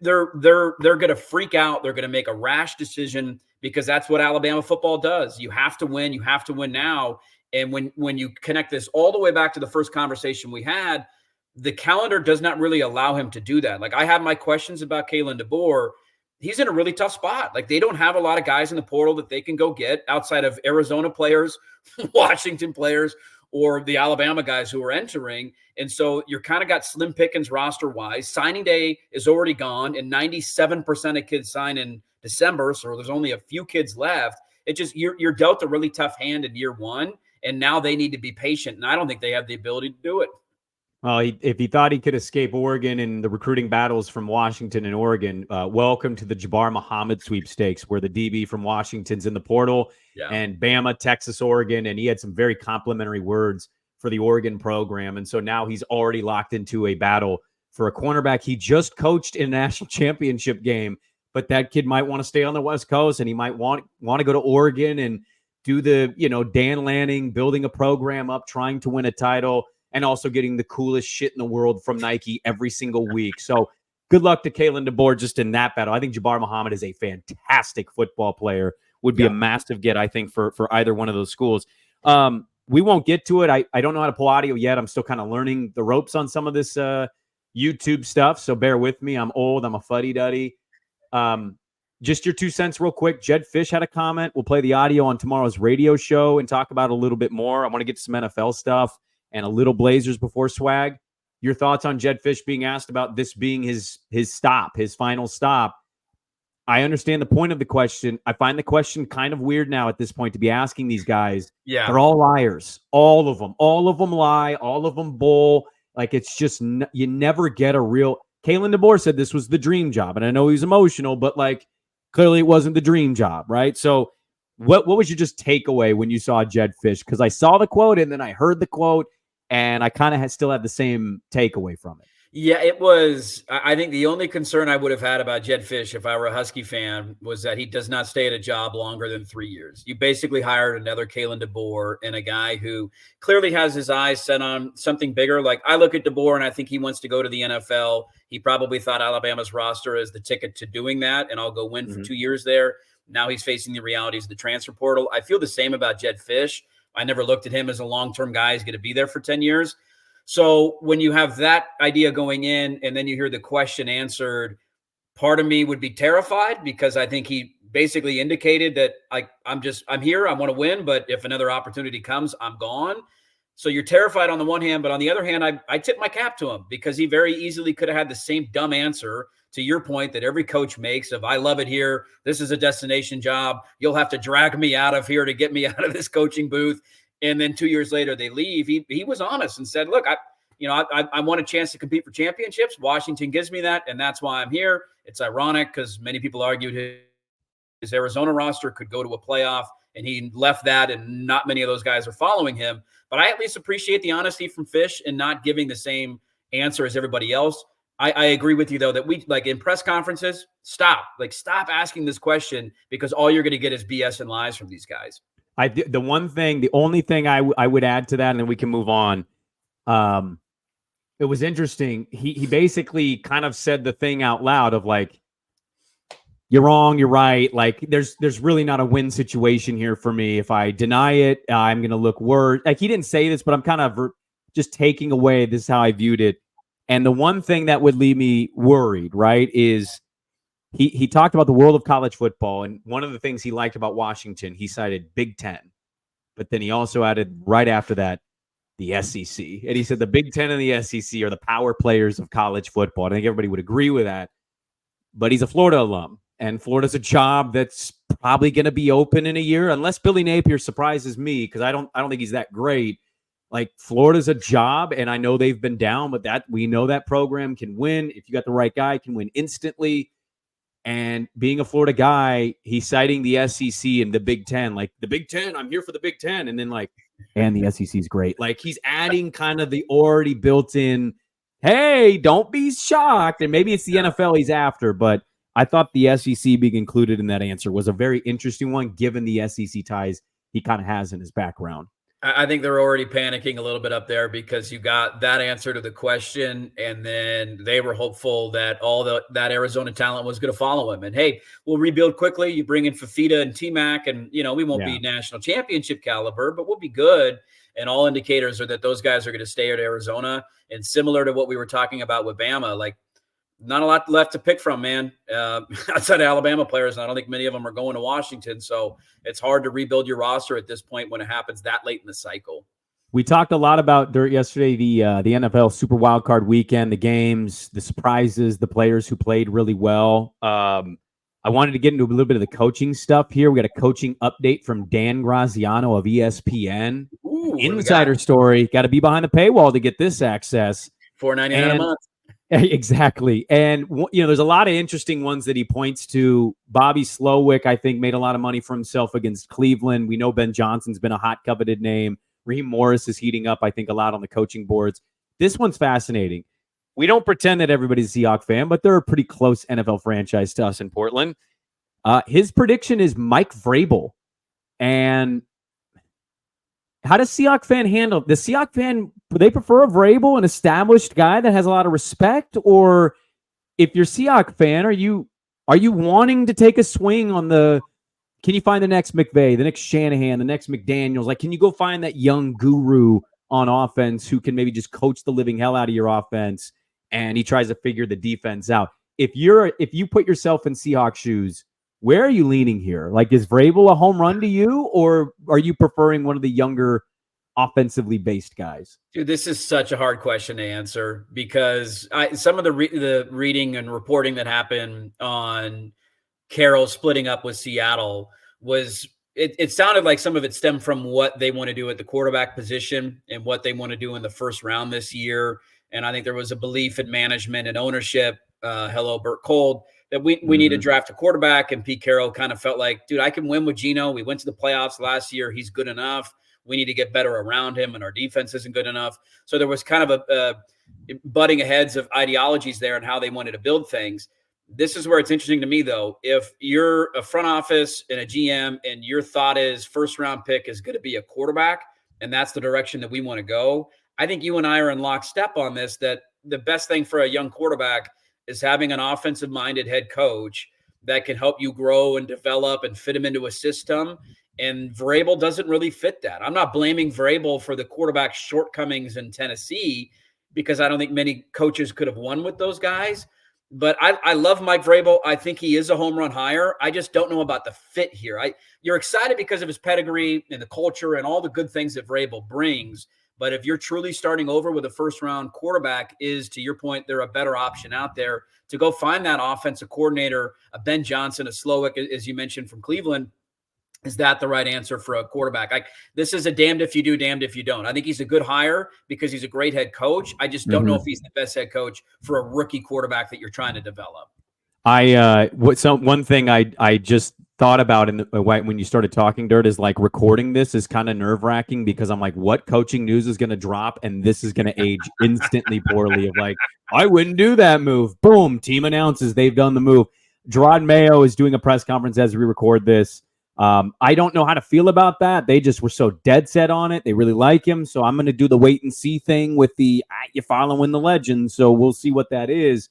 They're going to freak out. They're going to make a rash decision because that's what Alabama football does. You have to win. You have to win now. And when you connect this all the way back to the first conversation we had, the calendar does not really allow him to do that. Like, I have my questions about Kalen DeBoer. He's in a really tough spot. Like, they don't have a lot of guys in the portal that they can go get outside of Arizona players, Washington players, or the Alabama guys who are entering. And so you're kind of got slim pickings roster wise. Signing day is already gone, and 97% of kids sign in December. So there's only a few kids left. It just, you're dealt a really tough hand in year one. And now they need to be patient. And I don't think they have the ability to do it. Well, if he thought he could escape Oregon and the recruiting battles from Washington and Oregon, welcome to the Jabbar Muhammad sweepstakes, where the DB from Washington's in the portal, and Bama, Texas, Oregon, and he had some very complimentary words for the Oregon program. And so now he's already locked into a battle for a cornerback he just coached in a national championship game, but that kid might want to stay on the West Coast, and he might want to go to Oregon and do the, Dan Lanning, building a program up, trying to win a title, and also getting the coolest shit in the world from Nike every single week. So good luck to Kalen DeBoer just in that battle. I think Jabbar Muhammad is a fantastic football player, would be a massive get, I think, for either one of those schools. We won't get to it. I don't know how to pull audio yet. I'm still kind of learning the ropes on some of this, YouTube stuff, so bear with me. I'm old. I'm a fuddy-duddy. Just your 2 cents real quick. Jedd Fisch had a comment. We'll play the audio on tomorrow's radio show and talk about it a little bit more. I want to get some NFL stuff and a little Blazers before swag. Your thoughts on Jedd Fisch being asked about this being his stop, his final stop. I understand the point of the question. I find the question kind of weird now at this point to be asking these guys. Yeah. They're all liars. All of them. All of them lie. All of them bull. Like, it's just, you never get a real. Kalen DeBoer said this was the dream job. And I know he's emotional, but like, clearly it wasn't the dream job, right? So what was your just takeaway when you saw Jedd Fisch? Because I saw the quote and then I heard the quote and I kind of still had the same takeaway from it. Yeah, it was. I think the only concern I would have had about Jedd Fisch if I were a Husky fan was that he does not stay at a job longer than 3 years. You basically hired another Kalen DeBoer and a guy who clearly has his eyes set on something bigger. Like, I look at DeBoer and I think he wants to go to the NFL. He probably thought Alabama's roster is the ticket to doing that, and I'll go win for 2 years there. Now he's facing the realities of the transfer portal. I feel the same about Jedd Fisch. I never looked at him as a long-term guy who's going to be there for 10 years. So when you have that idea going in and then you hear the question answered, part of me would be terrified because I think he basically indicated that I'm here, I want to win, but if another opportunity comes, I'm gone. So you're terrified on the one hand, but on the other hand, I tip my cap to him because he very easily could have had the same dumb answer to your point that every coach makes of, I love it here. This is a destination job. You'll have to drag me out of here to get me out of this coaching booth. And then 2 years later, they leave. He was honest and said, look, I want a chance to compete for championships. Washington gives me that, and that's why I'm here. It's ironic because many people argued his Arizona roster could go to a playoff, and he left that, and not many of those guys are following him. But I at least appreciate the honesty from Fisch and not giving the same answer as everybody else. I agree with you, though, that we, like in press conferences, stop asking this question because all you're going to get is BS and lies from these guys. The only thing I would add to that, and then we can move on. It was interesting. He basically kind of said the thing out loud of like, you're wrong, you're right. Like there's really not a win situation here for me. If I deny it, I'm going to look worse. Like he didn't say this, but I'm kind of just taking away, this is how I viewed it. And the one thing that would leave me worried, right, is he talked about the world of college football. And one of the things he liked about Washington, he cited Big Ten. But then he also added right after that, the SEC. And he said the Big Ten and the SEC are the power players of college football. And I think everybody would agree with that. But he's a Florida alum. And Florida's a job that's probably going to be open in a year, unless Billy Napier surprises me, because I don't think he's that great. Like Florida's a job, and I know they've been down, but that we know that program can win. If you got the right guy, can win instantly. And being a Florida guy, he's citing the SEC and the Big Ten. Like the Big Ten, I'm here for the Big Ten. And then like, and the SEC is great. Like he's adding kind of the already built-in, hey, don't be shocked. And maybe it's the NFL he's after, but I thought the SEC being included in that answer was a very interesting one, given the SEC ties he kind of has in his background. I think they're already panicking a little bit up there because you got that answer to the question, and then they were hopeful that that Arizona talent was going to follow him. And hey, we'll rebuild quickly. You bring in Fafita and T-Mac, and we won't be national championship caliber, but we'll be good. And all indicators are that those guys are going to stay at Arizona. And similar to what we were talking about with Bama, like not a lot left to pick from, man. Outside of Alabama players, and I don't think many of them are going to Washington. So it's hard to rebuild your roster at this point when it happens that late in the cycle. We talked a lot about yesterday the NFL Super Wildcard Weekend, the games, the surprises, the players who played really well. I wanted to get into a little bit of the coaching stuff here. We got a coaching update from Dan Graziano of ESPN. Ooh, Insider story. Got to be behind the paywall to get this access. $4.99 a month. Exactly. And, there's a lot of interesting ones that he points to. Bobby Slowick, I think, made a lot of money for himself against Cleveland. We know Ben Johnson's been a hot, coveted name. Raheem Morris is heating up, I think, a lot on the coaching boards. This one's fascinating. We don't pretend that everybody's a Seahawks fan, but they're a pretty close NFL franchise to us in Portland. His prediction is Mike Vrabel. And how does Seahawks fan handle the Seahawks fan? Do they prefer a Vrabel, an established guy that has a lot of respect, or if you're Seahawks fan, are you wanting to take a swing on the? Can you find the next McVay, the next Shanahan, the next McDaniels? Like, can you go find that young guru on offense who can maybe just coach the living hell out of your offense and he tries to figure the defense out. If you put yourself in Seahawks shoes, where are you leaning here? Like, is Vrabel a home run to you, or are you preferring one of the younger offensively based guys? Dude, this is such a hard question to answer because some of the reading and reporting that happened on Carroll splitting up with Seattle was it sounded like some of it stemmed from what they want to do at the quarterback position and what they want to do in the first round this year. And I think there was a belief in management and ownership. Hello, Burt Cold, that we need to draft a quarterback. And Pete Carroll kind of felt like, dude, I can win with Geno. We went to the playoffs last year. He's good enough. We need to get better around him, and our defense isn't good enough. So there was kind of a butting heads of ideologies there and how they wanted to build things. This is where it's interesting to me, though. If you're a front office and a GM and your thought is first round pick is going to be a quarterback, and that's the direction that we want to go, I think you and I are in lockstep on this, that the best thing for a young quarterback is having an offensive minded head coach that can help you grow and develop and fit him into a system. And Vrabel doesn't really fit that. I'm not blaming Vrabel for the quarterback shortcomings in Tennessee because I don't think many coaches could have won with those guys. But I love Mike Vrabel. I think he is a home run hire. I just don't know about the fit here. You're excited because of his pedigree and the culture and all the good things that Vrabel brings. But if you're truly starting over with a first-round quarterback, is, to your point, they're a better option out there to go find that offensive coordinator, a Ben Johnson, a Slowick, as you mentioned, from Cleveland. Is that the right answer for a quarterback? This is a damned if you do, damned if you don't. I think he's a good hire because he's a great head coach. I just don't know if he's the best head coach for a rookie quarterback that you're trying to develop. One thing I just thought about when you started talking, Dirt, is like recording this is kind of nerve-wracking because I'm like, what coaching news is going to drop and this is going to age instantly poorly of like, I wouldn't do that move. Boom, team announces they've done the move. Gerard Mayo is doing a press conference as we record this. I don't know how to feel about that. They just were so dead set on it. They really like him. So I'm going to do the wait and see thing with the you're following the legend. So we'll see what that is.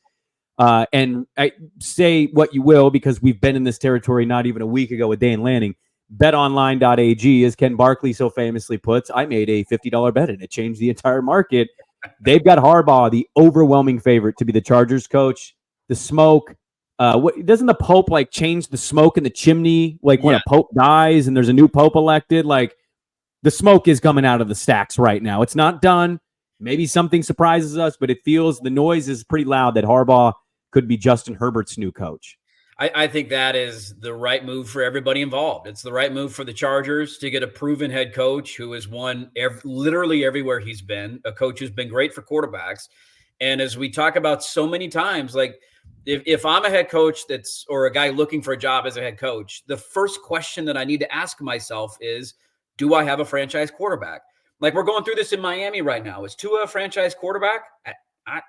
And I say what you will, because we've been in this territory not even a week ago with Dan Lanning. BetOnline.ag, as Ken Barkley so famously puts, I made a $50 bet and it changed the entire market. They've got Harbaugh, the overwhelming favorite to be the Chargers coach. The smoke. Doesn't the Pope like change the smoke in the chimney like when a Pope dies and there's a new Pope elected? Like, the smoke is coming out of the stacks right now. It's not done. Maybe something surprises us, but it feels the noise is pretty loud that Harbaugh could be Justin Herbert's new coach. I think that is the right move for everybody involved. It's the right move for the Chargers to get a proven head coach who has won literally everywhere he's been, a coach who's been great for quarterbacks. And as we talk about so many times, like, if I'm a head coach or a guy looking for a job as a head coach, the first question that I need to ask myself is, do I have a franchise quarterback? Like, we're going through this in Miami right now. Is Tua a franchise quarterback?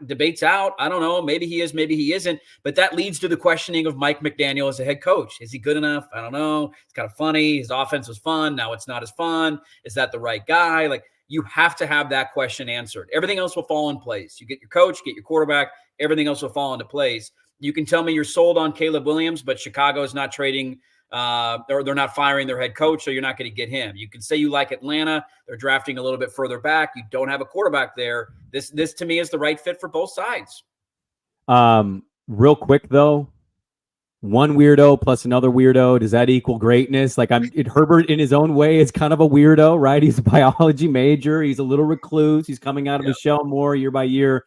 Debate's out. I don't know. Maybe he is, maybe he isn't. But that leads to the questioning of Mike McDaniel as a head coach. Is he good enough? I don't know. It's kind of funny. His offense was fun. Now it's not as fun. Is that the right guy? Like, you have to have that question answered. Everything else will fall in place. You get your coach, get your quarterback. Everything else will fall into place. You can tell me you're sold on Caleb Williams, but Chicago is not trading or they're not firing their head coach, so you're not going to get him. You can say you like Atlanta. They're drafting a little bit further back. You don't have a quarterback there. This to me is the right fit for both sides. Real quick, though, one weirdo plus another weirdo, does that equal greatness? Like, Herbert in his own way is kind of a weirdo, right? He's a biology major. He's a little recluse. He's coming out of his shell more year by year.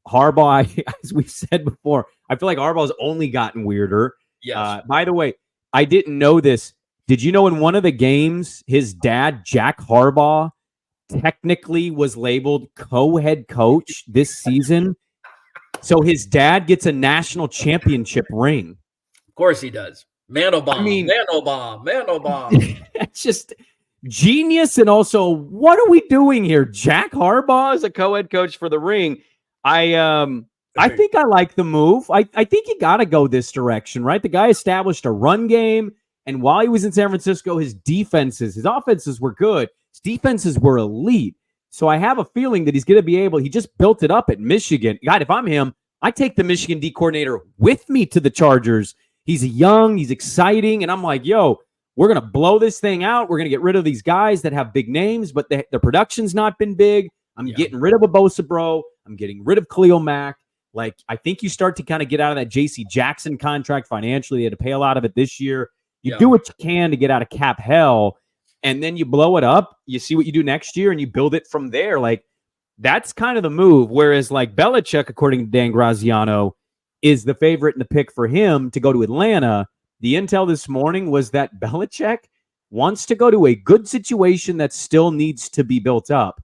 Harbaugh, as we've said before, I feel like Harbaugh's only gotten weirder. Yes. By the way, I didn't know this. Did you know in one of the games, his dad, Jack Harbaugh, technically was labeled co-head coach this season? So his dad gets a national championship ring. Of course he does. Mandelbaum. It's just genius. And also, what are we doing here? Jack Harbaugh is a co-head coach for the ring. I think I like the move. I think you got to go this direction, right? The guy established a run game, and while he was in San Francisco, his offenses were good. His defenses were elite. So I have a feeling that he's going to be able, he just built it up at Michigan. God, if I'm him, I take the Michigan D coordinator with me to the Chargers. He's young, he's exciting, and I'm like, yo, we're going to blow this thing out. We're going to get rid of these guys that have big names, but the production's not been big. I'm getting rid of a Bosa bro. I'm getting rid of Khalil Mack. Like, I think you start to kind of get out of that J.C. Jackson contract financially. They had to pay a lot of it this year. You do what you can to get out of cap hell, and then you blow it up. You see what you do next year, and you build it from there. Like, that's kind of the move. Whereas, like, Belichick, according to Dan Graziano, is the favorite and the pick for him to go to Atlanta. The intel this morning was that Belichick wants to go to a good situation that still needs to be built up.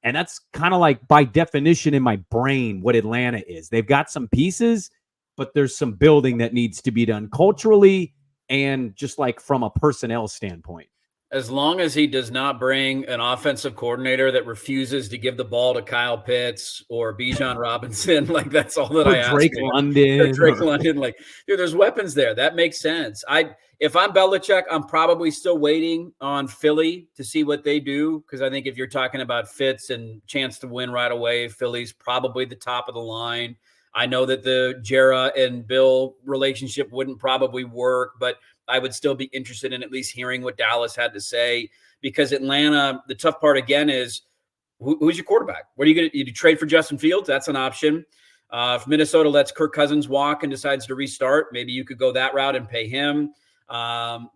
And that's kind of like, by definition in my brain, what Atlanta is. They've got some pieces, but there's some building that needs to be done culturally and just like from a personnel standpoint. As long as he does not bring an offensive coordinator that refuses to give the ball to Kyle Pitts or Bijan Robinson, like, that's all that I ask. Drake London. Drake London, like, dude, there's weapons there. That makes sense. If I'm Belichick, I'm probably still waiting on Philly to see what they do, because I think if you're talking about fits and chance to win right away, Philly's probably the top of the line. I know that the Jera and Bill relationship wouldn't probably work, but I would still be interested in at least hearing what Dallas had to say, because Atlanta, the tough part again is who's your quarterback? What are you going to trade for Justin Fields? That's an option. If Minnesota lets Kirk Cousins walk and decides to restart, maybe you could go that route and pay him.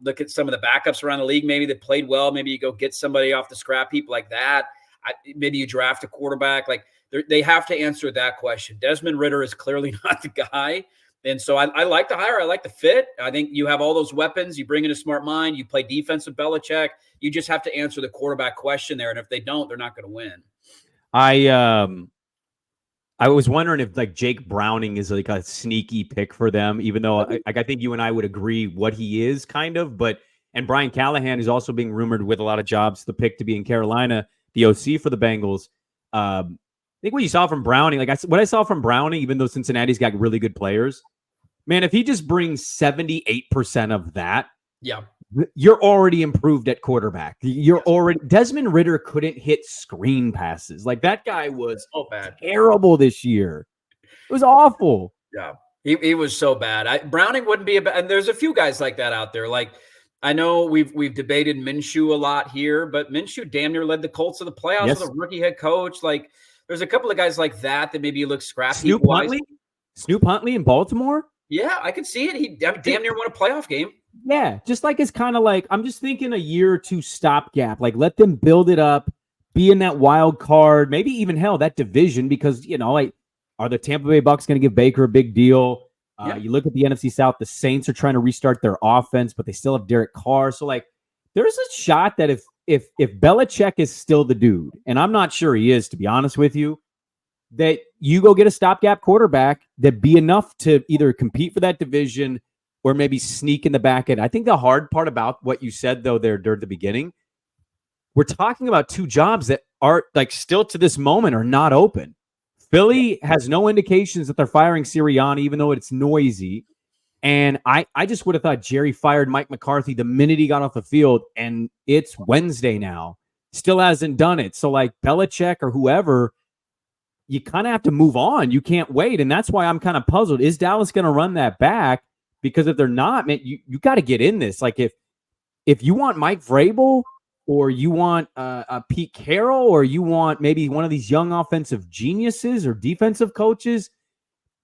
Look at some of the backups around the league, maybe that played well. Maybe you go get somebody off the scrap heap like that. Maybe you draft a quarterback. Like, they have to answer that question. Desmond Ridder is clearly not the guy. And so I like the hire. I like the fit. I think you have all those weapons. You bring in a smart mind. You play defense with Belichick. You just have to answer the quarterback question there. And if they don't, they're not going to win. I was wondering if, like, Jake Browning is like a sneaky pick for them, even though I think you and I would agree what he is kind of. And Brian Callahan is also being rumored with a lot of jobs, the pick to be in Carolina, the OC for the Bengals. I think what you saw from Browning, what I saw from Browning, even though Cincinnati's got really good players, man, if he just brings 78% of that, you're already improved at quarterback. Desmond Ridder couldn't hit screen passes. Like, that guy was terrible this year. It was awful. Yeah, he was so bad. Browning wouldn't be and there's a few guys like that out there. Like, I know we've debated Minshew a lot here, but Minshew damn near led the Colts to the playoffs with a rookie head coach. Like, there's a couple of guys like that maybe look scrappy. Snoop Huntley in Baltimore? Yeah, I could see it. He damn near won a playoff game. Yeah, just like, it's kind of like, I'm just thinking a year or two stopgap. Like, let them build it up, be in that wild card, maybe even that division, because, like, are the Tampa Bay Bucks going to give Baker a big deal? You look at the NFC South, the Saints are trying to restart their offense, but they still have Derek Carr. So, like, there's a shot that if Belichick is still the dude, and I'm not sure he is, to be honest with you, that you go get a stopgap quarterback that be enough to either compete for that division or maybe sneak in the back end. I think the hard part about what you said, though, there at the beginning, we're talking about two jobs that are, like, still to this moment are not open. Philly has no indications that they're firing Sirianni, even though it's noisy. And I just would have thought Jerry fired Mike McCarthy the minute he got off the field, and it's Wednesday now. Still hasn't done it. So, like, Belichick or whoever, you kind of have to move on. You can't wait. And that's why I'm kind of puzzled. Is Dallas going to run that back? Because if they're not, man, you got to get in this. Like, if you want Mike Vrabel, or you want a Pete Carroll, or you want maybe one of these young offensive geniuses or defensive coaches,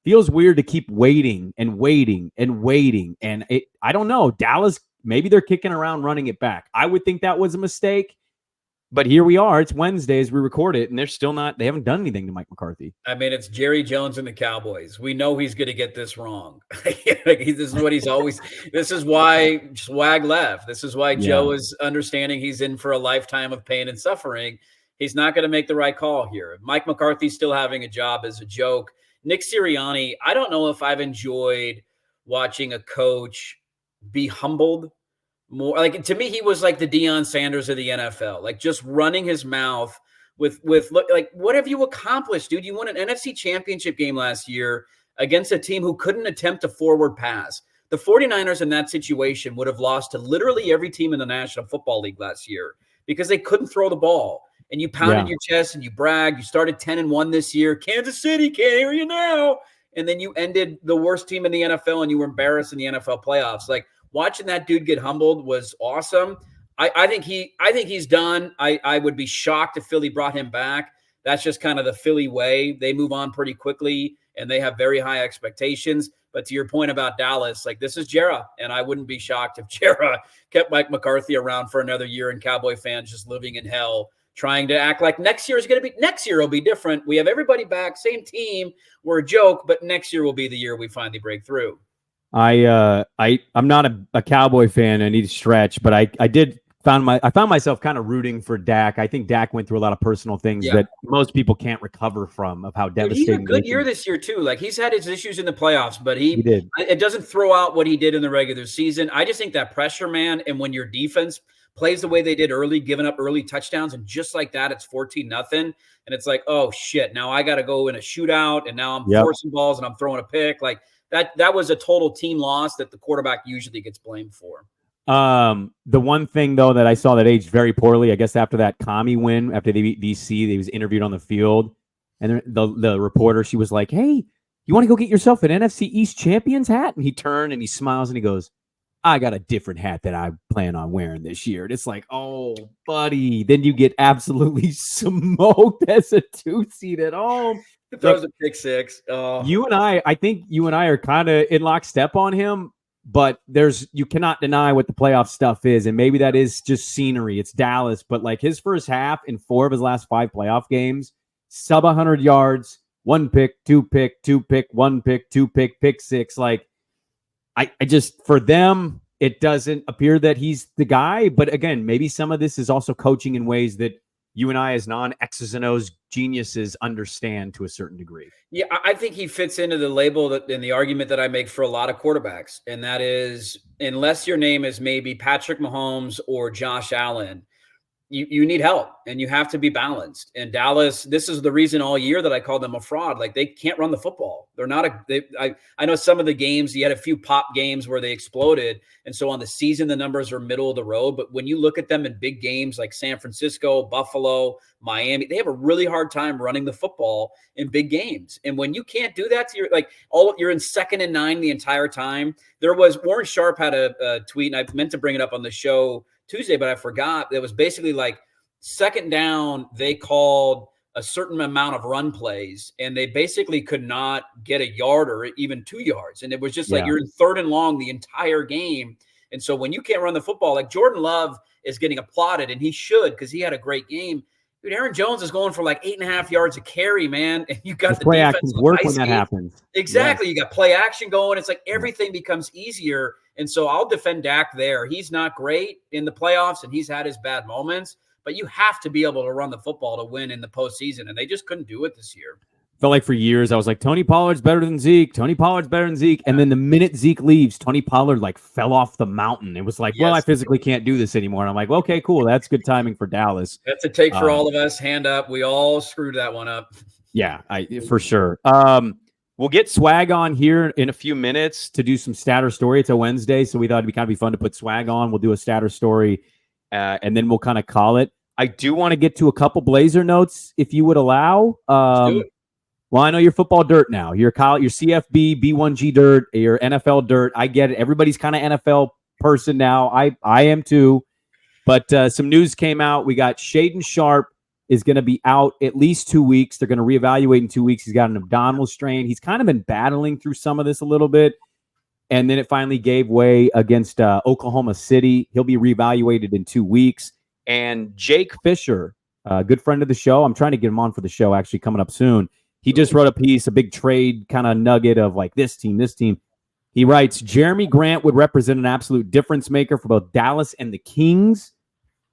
feels weird to keep waiting and waiting and waiting. And I don't know. Dallas, maybe they're kicking around running it back. I would think that was a mistake. But here we are. It's Wednesday as we record it, and they haven't done anything to Mike McCarthy. I mean, it's Jerry Jones and the Cowboys. We know he's going to get this wrong. This is what he's always – this is why Swag left. This is why Joe is understanding he's in for a lifetime of pain and suffering. He's not going to make the right call here. Mike McCarthy's still having a job as a joke. Nick Sirianni, I don't know if I've enjoyed watching a coach be humbled more. Like, to me, he was like the Deion Sanders of the NFL, like, just running his mouth with like, what have you accomplished, dude? You won an NFC championship game last year against a team who couldn't attempt a forward pass. The 49ers in that situation would have lost to literally every team in the National Football League last year because they couldn't throw the ball. And you pounded your chest and you bragged. You started 10-1 this year. Kansas City can't hear you now. And then you ended the worst team in the NFL and you were embarrassed in the NFL playoffs. Like, watching that dude get humbled was awesome. I think he's done. I would be shocked if Philly brought him back. that's just kind of the Philly way. They move on pretty quickly and they have very high expectations. But to your point about Dallas, like, this is Jera, and I wouldn't be shocked if Jera kept Mike McCarthy around for another year and Cowboy fans just living in hell, trying to act like next year will be different. We have everybody back, same team. We're a joke, but next year will be the year we finally break through. I'm not a Cowboy fan. I need to stretch, but I found myself kind of rooting for Dak. I think Dak went through a lot of personal things that most people can't recover from, of how devastating. He had a good year this year too. Like, he's had his issues in the playoffs, but he did. It doesn't throw out what he did in the regular season. I just think that pressure, man, and when your defense plays the way they did early, giving up early touchdowns, and just like that, it's 14-0, and it's like, oh shit, now I got to go in a shootout, and now I'm forcing balls and I'm throwing a pick. Like, that was a total team loss that the quarterback usually gets blamed for. The one thing though that I saw that aged very poorly, I guess after that Kami win, after they beat VC, he was interviewed on the field, and the reporter, she was like, "Hey, you want to go get yourself an NFC East champions hat?" And he turned and he smiles and he goes, "I got a different hat that I plan on wearing this year." And it's like, oh, buddy, then you get absolutely smoked as a 2-seed at home. He throws a pick six. Oh. I think you and I are kind of in lockstep on him. But you cannot deny what the playoff stuff is, and maybe that is just scenery. It's Dallas, but like his first half in 4 of his last 5 playoff games, sub 100 yards, 1 pick, 2 pick, 2 pick, 1 pick, 2 pick, pick 6. Like, I just, for them, it doesn't appear that he's the guy. But again, maybe some of this is also coaching in ways that you and I, as non-X's and O's geniuses, understand to a certain degree. Yeah, I think he fits into the label that in the argument that I make for a lot of quarterbacks, and that is, unless your name is maybe Patrick Mahomes or Josh Allen, you need help, and you have to be balanced. And Dallas, this is the reason all year that I called them a fraud. Like, they can't run the football. They're not I know some of the games, you had a few pop games where they exploded. And so on the season, the numbers are middle of the road. But when you look at them in big games like San Francisco, Buffalo, Miami, they have a really hard time running the football in big games. And when you can't do that, you're in 2nd and 9 the entire time. Warren Sharp had a tweet, and I meant to bring it up on the show Tuesday, but I forgot. It was basically like, 2nd down, they called a certain amount of run plays, and they basically could not get a yard or even 2 yards. And it was just like, you're in 3rd and long the entire game. And so when you can't run the football, like, Jordan Love is getting applauded, and he should, because he had a great game. Dude, Aaron Jones is going for like 8.5 yards a carry, man. And you got the play defense actions work when that happens. Exactly. Yes. You got play action going. It's like everything becomes easier. And so I'll defend Dak there. He's not great in the playoffs, and he's had his bad moments, but you have to be able to run the football to win in the postseason. And they just couldn't do it this year. Felt like for years I was like, Tony Pollard's better than Zeke. Tony Pollard's better than Zeke. And then the minute Zeke leaves, Tony Pollard like fell off the mountain. It was like, well, I physically can't do this anymore. And I'm like, well, okay, cool. That's good timing for Dallas. That's a take for all of us. Hand up. We all screwed that one up. Yeah, for sure. We'll get Swag on here in a few minutes to do some statter story. It's a Wednesday, so we thought it'd be kind of be fun to put Swag on. We'll do a statter story, and then we'll kind of call it. I do want to get to a couple Blazer notes, if you would allow. Let's do it. Well, I know you're football dirt now. You're CFB, B1G dirt, you're NFL dirt. I get it. Everybody's kind of NFL person now. I am too. But some news came out. We got Shaedon Sharp is going to be out at least 2 weeks. They're going to reevaluate in 2 weeks. He's got an abdominal strain. He's kind of been battling through some of this a little bit. And then it finally gave way against Oklahoma City. He'll be reevaluated in 2 weeks. And Jake Fisher, a good friend of the show. I'm trying to get him on for the show, actually, coming up soon. He just wrote a piece, a big trade kind of nugget of like this team. He writes, Jeremy Grant would represent an absolute difference maker for both Dallas and the Kings.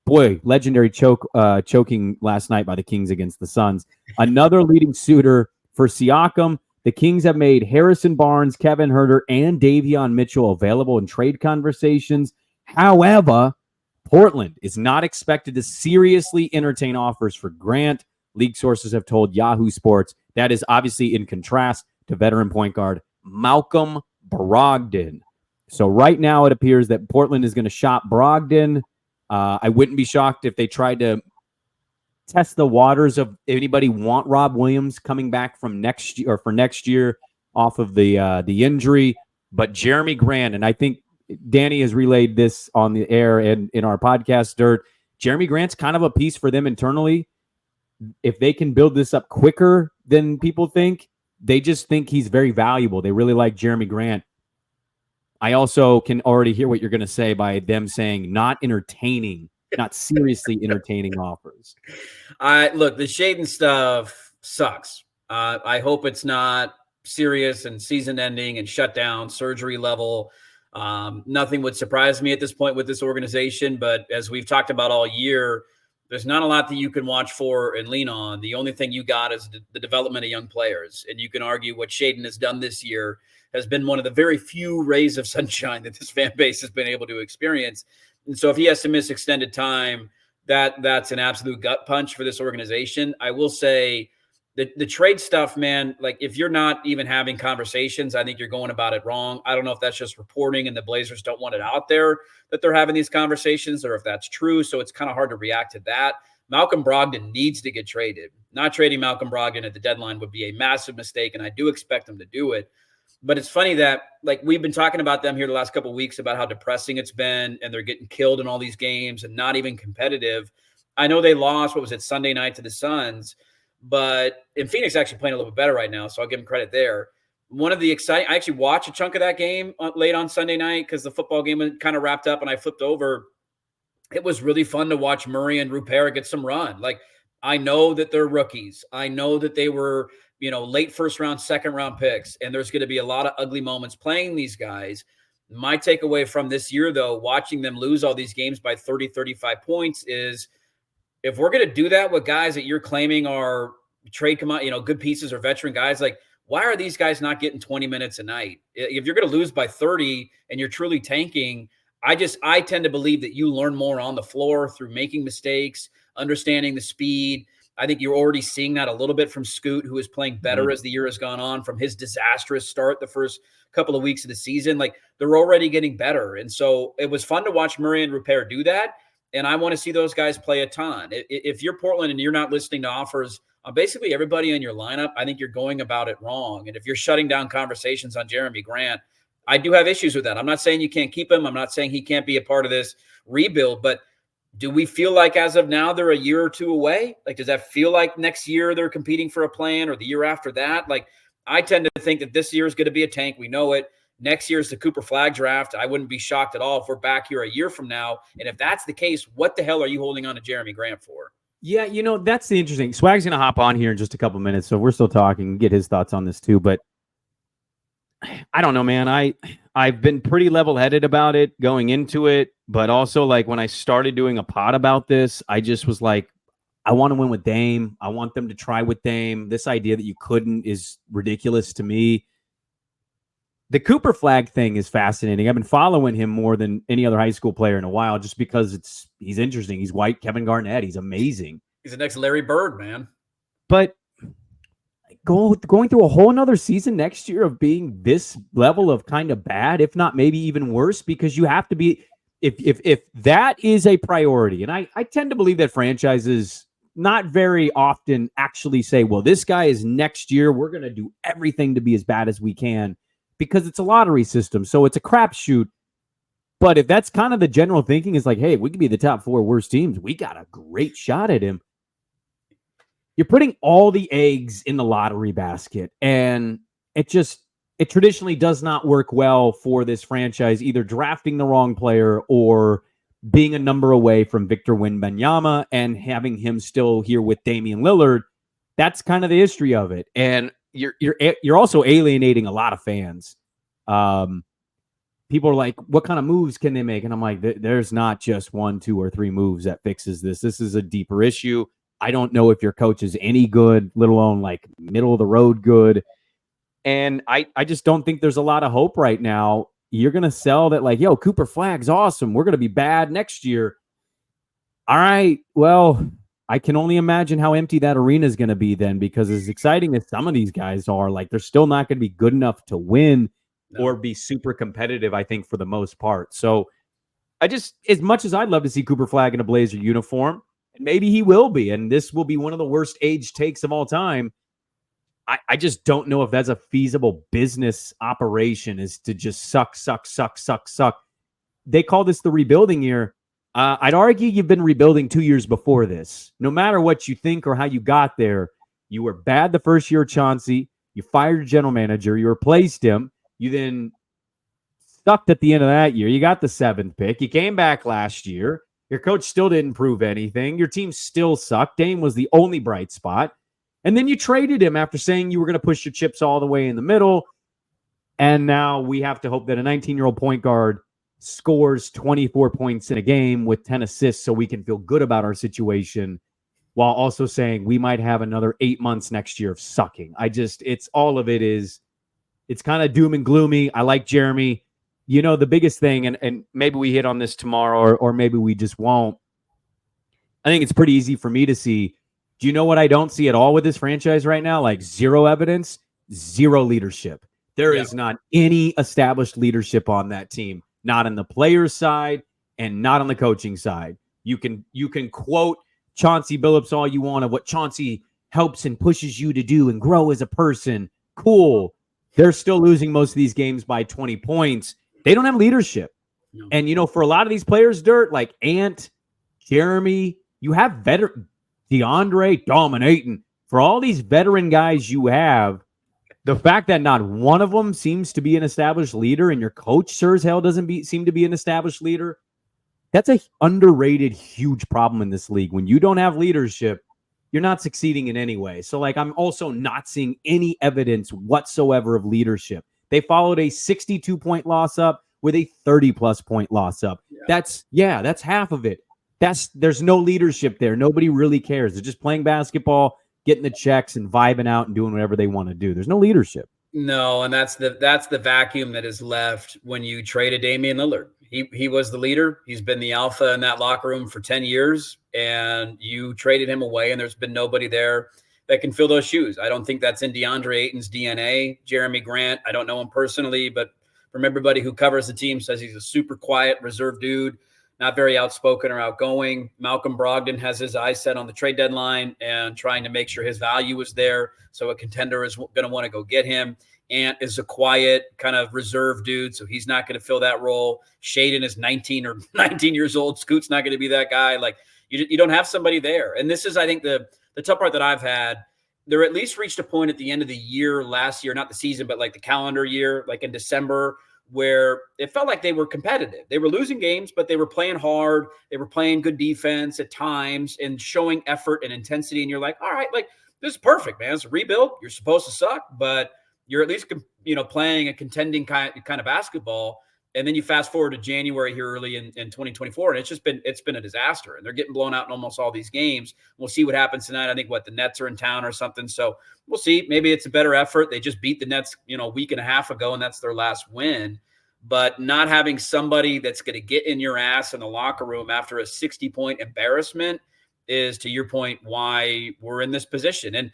Boy, legendary choking last night by the Kings against the Suns. Another leading suitor for Siakam. The Kings have made Harrison Barnes, Kevin Huerter, and Davion Mitchell available in trade conversations. However, Portland is not expected to seriously entertain offers for Grant. League sources have told Yahoo Sports. That is obviously in contrast to veteran point guard Malcolm Brogdon. So right now it appears that Portland is going to shop Brogdon. I wouldn't be shocked if they tried to test the waters of anybody want Rob Williams coming back from next year or for next year off of the injury. But Jeremy Grant, and I think Danny has relayed this on the air and in our podcast, Dirt. Jeremy Grant's kind of a piece for them internally. if they can build this up quicker than people think, they just think he's very valuable. They really like Jeremy Grant. I also can already hear what you're going to say by them saying not seriously entertaining offers. Look, the Shaedon stuff sucks. I hope it's not serious and season ending and shut down surgery level. Nothing would surprise me at this point with this organization, but as we've talked about all year, there's not a lot that you can watch for and lean on. The only thing you got is the development of young players. And you can argue what Shaedon has done this year has been one of the very few rays of sunshine that this fan base has been able to experience. And so if he has to miss extended time, that's an absolute gut punch for this organization. I will say the trade stuff, man, like if you're not even having conversations, I think you're going about it wrong. I don't know if that's just reporting and the Blazers don't want it out there that they're having these conversations, or if that's true. So it's kind of hard to react to that. Malcolm Brogdon needs to get traded. Not trading Malcolm Brogdon at the deadline would be a massive mistake, and I do expect them to do it. But it's funny that, like, we've been talking about them here the last couple of weeks about how depressing it's been, and they're getting killed in all these games and not even competitive. I know they lost, Sunday night to the Suns, but in Phoenix actually playing a little bit better right now, so I'll give them credit there. One of the I actually watched a chunk of that game late on Sunday night because the football game kind of wrapped up and I flipped over. It was really fun to watch Murray and Rupert get some run. Like, I know that they're rookies. I know that they were, late first round, second round picks, and there's going to be a lot of ugly moments playing these guys. My takeaway from this year, though, watching them lose all these games by 30, 35 points is if we're going to do that with guys that you're claiming are trade good pieces or veteran guys, like, why are these guys not getting 20 minutes a night? If you're going to lose by 30 and you're truly tanking, I tend to believe that you learn more on the floor through making mistakes, understanding the speed. I think you're already seeing that a little bit from Scoot, who is playing better as the year has gone on from his disastrous start the first couple of weeks of the season. Like, they're already getting better. And so it was fun to watch Murray and Rupert do that. And I want to see those guys play a ton. If you're Portland and you're not listening to offers on basically everybody in your lineup, I think you're going about it wrong. And if you're shutting down conversations on Jeremy Grant, I do have issues with that. I'm not saying you can't keep him. I'm not saying he can't be a part of this rebuild, but do we feel like as of now they're a year or two away? Like, does that feel like next year they're competing for a plan, or the year after that? Like, I tend to think that this year is going to be a tank. We know it. Next year is the Cooper Flag draft. I wouldn't be shocked at all if we're back here a year from now. And if that's the case, what the hell are you holding on to Jeremy Grant for? Yeah, that's the interesting. Swag's going to hop on here in just a couple minutes, so we're still talking, get his thoughts on this too. But I don't know, man. I've been pretty level-headed about it going into it, but also, like, when I started doing a pod about this, I just was like, I want to win with Dame. I want them to try with Dame. This idea that you couldn't is ridiculous to me. The Cooper Flag thing is fascinating. I've been following him more than any other high school player in a while, just because he's interesting. He's white Kevin Garnett. He's amazing. He's the next Larry Bird, man. But going through a whole nother season next year of being this level of kind of bad, if not maybe even worse, because you have to be, if that is a priority. And I tend to believe that franchises not very often actually say, well, this guy is next year, we're going to do everything to be as bad as we can, because it's a lottery system. So it's a crapshoot. But if that's kind of the general thinking, is like, hey, we could be the top 4 worst teams, we got a great shot at him. You're putting all the eggs in the lottery basket, and it traditionally does not work well for this franchise, either drafting the wrong player or being a number away from Victor Wembanyama and having him still here with Damian Lillard. That's kind of the history of it. And you're also alienating a lot of fans. People are like, what kind of moves can they make? And I'm like, there's not just 1, 2, or 3 moves that fixes this. This is a deeper issue. I don't know if your coach is any good, let alone like middle of the road good. And I just don't think there's a lot of hope right now. You're going to sell that like, yo, Cooper Flag's awesome. We're going to be bad next year. All right, well, I can only imagine how empty that arena is going to be then, because as exciting as some of these guys are, like, they're still not going to be good enough to win or be super competitive, I think, for the most part. So as much as I'd love to see Cooper Flag in a Blazer uniform, and maybe he will be, and this will be one of the worst age takes of all time, I just don't know if that's a feasible business operation, is to just suck. They call this the rebuilding year. I'd argue you've been rebuilding 2 years before this. No matter what you think or how you got there, you were bad the first year of Chauncey. You fired your general manager. You replaced him. You then sucked at the end of that year. You got the 7th pick. You came back last year. Your coach still didn't prove anything. Your team still sucked. Dame was the only bright spot. And then you traded him after saying you were going to push your chips all the way in the middle. And now we have to hope that a 19-year-old point guard scores 24 points in a game with 10 assists so we can feel good about our situation, while also saying we might have another 8 months next year of sucking. It's all of it is, it's kind of doom and gloomy. I like Jeremy. You know, the biggest thing, and maybe we hit on this tomorrow or maybe we just won't. I think it's pretty easy for me to see. Do you know what I don't see at all with this franchise right now? Like zero evidence, zero leadership. There is not any established leadership on that team, not on the players' side and not on the coaching side. You can quote Chauncey Billups all you want of what Chauncey helps and pushes you to do and grow as a person. Cool. They're still losing most of these games by 20 points. They don't have leadership. No. And, you know, for a lot of these players, Dirt, like Ant, Jeremy, you have veteran DeAndre dominating. For all these veteran guys you have, the fact that not one of them seems to be an established leader and your coach sure as hell doesn't seem to be an established leader, that's a underrated, huge problem in this league. When you don't have leadership, you're not succeeding in any way. So, like, I'm also not seeing any evidence whatsoever of leadership. They followed a 62-point loss up with a 30-plus point loss up. Yeah. That's half of it. There's no leadership there. Nobody really cares. They're just playing basketball, getting the checks and vibing out and doing whatever they want to do. There's no leadership. No, and that's the vacuum that is left when you traded Damian Lillard. He was the leader. He's been the alpha in that locker room for 10 years, and you traded him away, and there's been nobody there that can fill those shoes. I don't think that's in DeAndre Ayton's DNA. Jeremy Grant, I don't know him personally, but from everybody who covers the team says he's a super quiet, reserved dude, not very outspoken or outgoing. Malcolm Brogdon has his eyes set on the trade deadline and trying to make sure his value is there, so a contender is going to want to go get him. Ant is a quiet, kind of reserved dude, so he's not going to fill that role. Shaedon is 19 years old. Scoot's not going to be that guy. Like, you don't have somebody there. And this is, I think, the tough part that I've had. They're at least reached a point at the end of the year last year, not the season, but like the calendar year, like in December, where it felt like they were competitive. They were losing games, but they were playing hard. They were playing good defense at times and showing effort and intensity. And you're like, all right, like, this is perfect, man. It's a rebuild. You're supposed to suck, but you're at least, playing a contending kind of basketball. And then you fast forward to January here early in 2024, and it's been a disaster. And they're getting blown out in almost all these games. We'll see what happens tonight. I think the Nets are in town or something. So we'll see. Maybe it's a better effort. They just beat the Nets, a week and a half ago, and that's their last win. But not having somebody that's going to get in your ass in the locker room after a 60-point embarrassment is, to your point, why we're in this position. And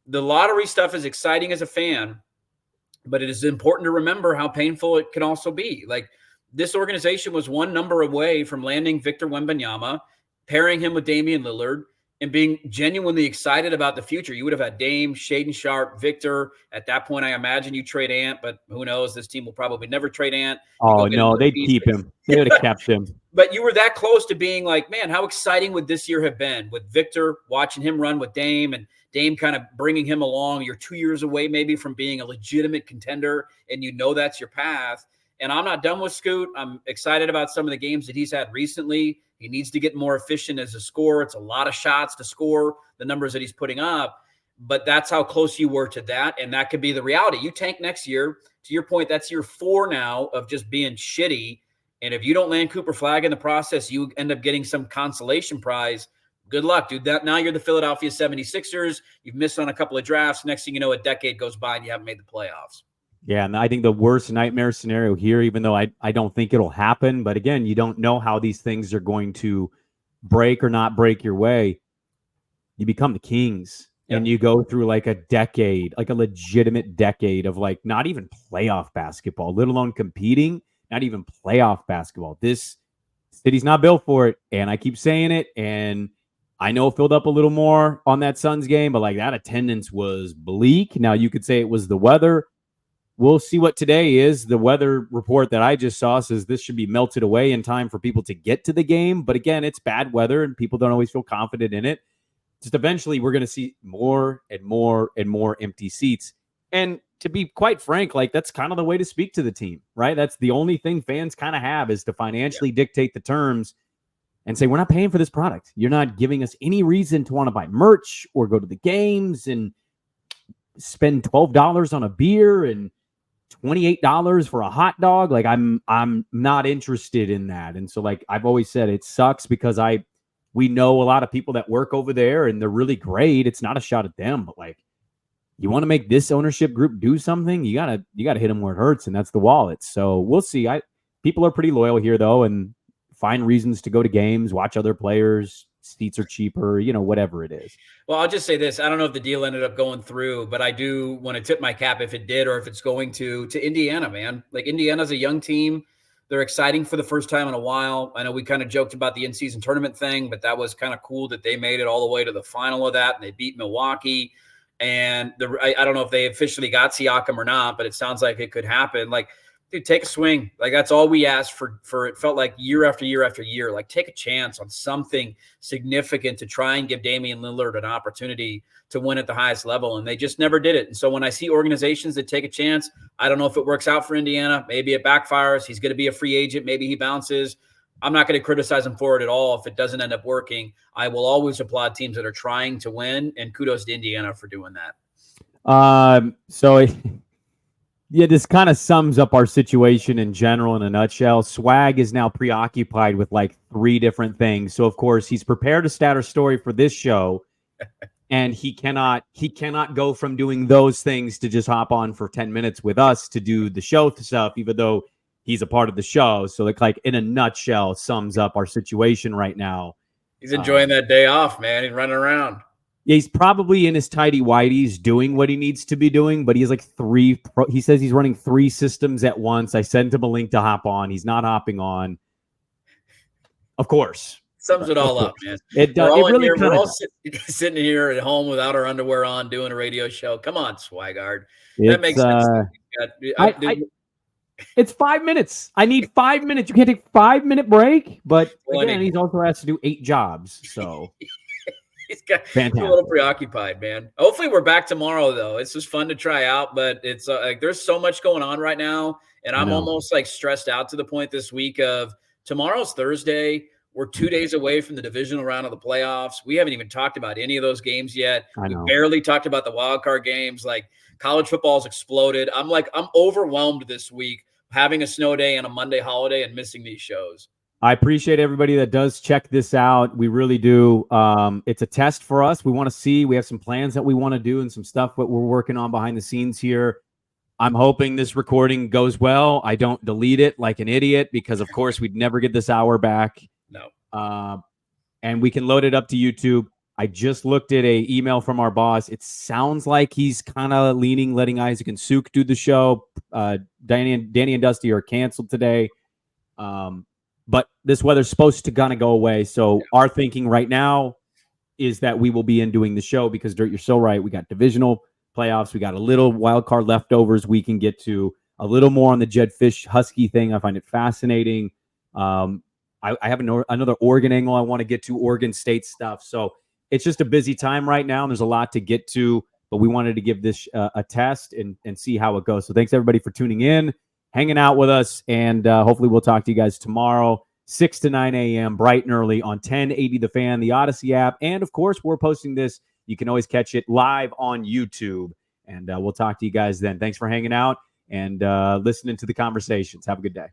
the lottery stuff is exciting as a fan, but it is important to remember how painful it can also be. Like, this organization was one number away from landing Victor Wembanyama, pairing him with Damian Lillard, and being genuinely excited about the future. You would have had Dame, Shaedon Sharpe, Victor. At that point, I imagine you trade Ant, but who knows? This team will probably never trade Ant. Oh, no, they'd keep him. They would have kept him. But you were that close to being like, man, how exciting would this year have been with Victor, watching him run with Dame, and Dame kind of bringing him along. You're 2 years away maybe from being a legitimate contender, and that's your path. And I'm not done with Scoot. I'm excited about some of the games that he's had recently. He needs to get more efficient as a scorer. It's a lot of shots to score, the numbers that he's putting up. But that's how close you were to that, and that could be the reality. You tank next year. To your point, that's year 4 now of just being shitty. And if you don't land Cooper Flagg in the process, you end up getting some consolation prize. Good luck, dude. Now you're the Philadelphia 76ers. You've missed on a couple of drafts. Next thing you know, a decade goes by and you haven't made the playoffs. Yeah, and I think the worst nightmare scenario here, even though I don't think it'll happen, but again, you don't know how these things are going to break or not break your way. You become the Kings, and you go through like a decade, like a legitimate decade of like not even playoff basketball, let alone competing, not even playoff basketball. This city's not built for it, and I keep saying it, and I know it filled up a little more on that Suns game, but like that attendance was bleak. Now you could say it was the weather. we'll see what today is. The weather report that I just saw says this should be melted away in time for people to get to the game. But again, it's bad weather and people don't always feel confident in it. Just eventually we're going to see more and more and more empty seats. And to be quite frank, like that's kind of the way to speak to the team, right? That's the only thing fans kind of have is to financially dictate the terms and say, we're not paying for this product. You're not giving us any reason to want to buy merch or go to the games and spend $12 on a beer and $28 for a hot dog. Like I'm not interested in that. And so like I've always said, it sucks because we know a lot of people that work over there and they're really great. It's not a shot at them, but like you want to make this ownership group do something, you gotta hit them where it hurts, and that's the wallet. So we'll see. People are pretty loyal here though, and find reasons to go to games, watch other players. Seats are cheaper, whatever it is. Well, I'll just say this. I don't know if the deal ended up going through, but I do want to tip my cap if it did or if it's going to Indiana, man. Like Indiana's a young team. They're exciting for the first time in a while. I know we kind of joked about the in-season tournament thing, but that was kind of cool that they made it all the way to the final of that and they beat Milwaukee. And I don't know if they officially got Siakam or not, but it sounds like it could happen. Like, dude, take a swing. Like that's all we asked for. It felt like year after year after year. Like take a chance on something significant to try and give Damian Lillard an opportunity to win at the highest level, and they just never did it. And so when I see organizations that take a chance, I don't know if it works out for Indiana. Maybe it backfires. He's going to be a free agent. Maybe he bounces. I'm not going to criticize him for it at all if it doesn't end up working. I will always applaud teams that are trying to win, and kudos to Indiana for doing that. Yeah, this kind of sums up our situation in general in a nutshell. Swag is now preoccupied with like 3 different things. So of course he's prepared a status story for this show, and he cannot go from doing those things to just hop on for 10 minutes with us to do the show stuff, even though he's a part of the show. So like in a nutshell sums up our situation right now. He's enjoying that day off, man. He's running around. Yeah, he's probably in his tidy whities doing what he needs to be doing, but he has like he says he's running 3 systems at once. I sent him a link to hop on. He's not hopping on. Of course. Sums it all up, man. We're all sitting here at home without our underwear on doing a radio show. Come on, Swigard. That makes sense. It's 5 minutes. I need 5 minutes. You can't take 5-minute break, but again, he's also has to do 8 jobs. So he's a little preoccupied, man. Hopefully we're back tomorrow, though. It's just fun to try out, but it's like there's so much going on right now, and I'm almost like stressed out to the point this week of tomorrow's Thursday. We're 2 days away from the divisional round of the playoffs. We haven't even talked about any of those games yet. We barely talked about the wild card games. Like college football's exploded. I'm overwhelmed this week having a snow day and a Monday holiday and missing these shows. I appreciate everybody that does check this out. We really do. It's a test for us. We want to see. We have some plans that we want to do and some stuff that we're working on behind the scenes here. I'm hoping this recording goes well. I don't delete it like an idiot because, of course, we'd never get this hour back. No. And we can load it up to YouTube. I just looked at an email from our boss. It sounds like he's kind of letting Isaac and Suk do the show. Danny and Dusty are canceled today. But this weather's supposed to kind of go away. So our thinking right now is that we will be in doing the show because, Dirt, you're so right. We got divisional playoffs. We got a little wild card leftovers we can get to. A little more on the Jedd Fisch Husky thing. I find it fascinating. I have another Oregon angle I want to get to, Oregon State stuff. So it's just a busy time right now, and there's a lot to get to. But we wanted to give this a test and see how it goes. So thanks, everybody, for tuning in, hanging out with us, and hopefully we'll talk to you guys tomorrow, 6 to 9 a.m., bright and early on 1080 The Fan, the Odyssey app. And, of course, we're posting this. You can always catch it live on YouTube. And we'll talk to you guys then. Thanks for hanging out and listening to the conversations. Have a good day.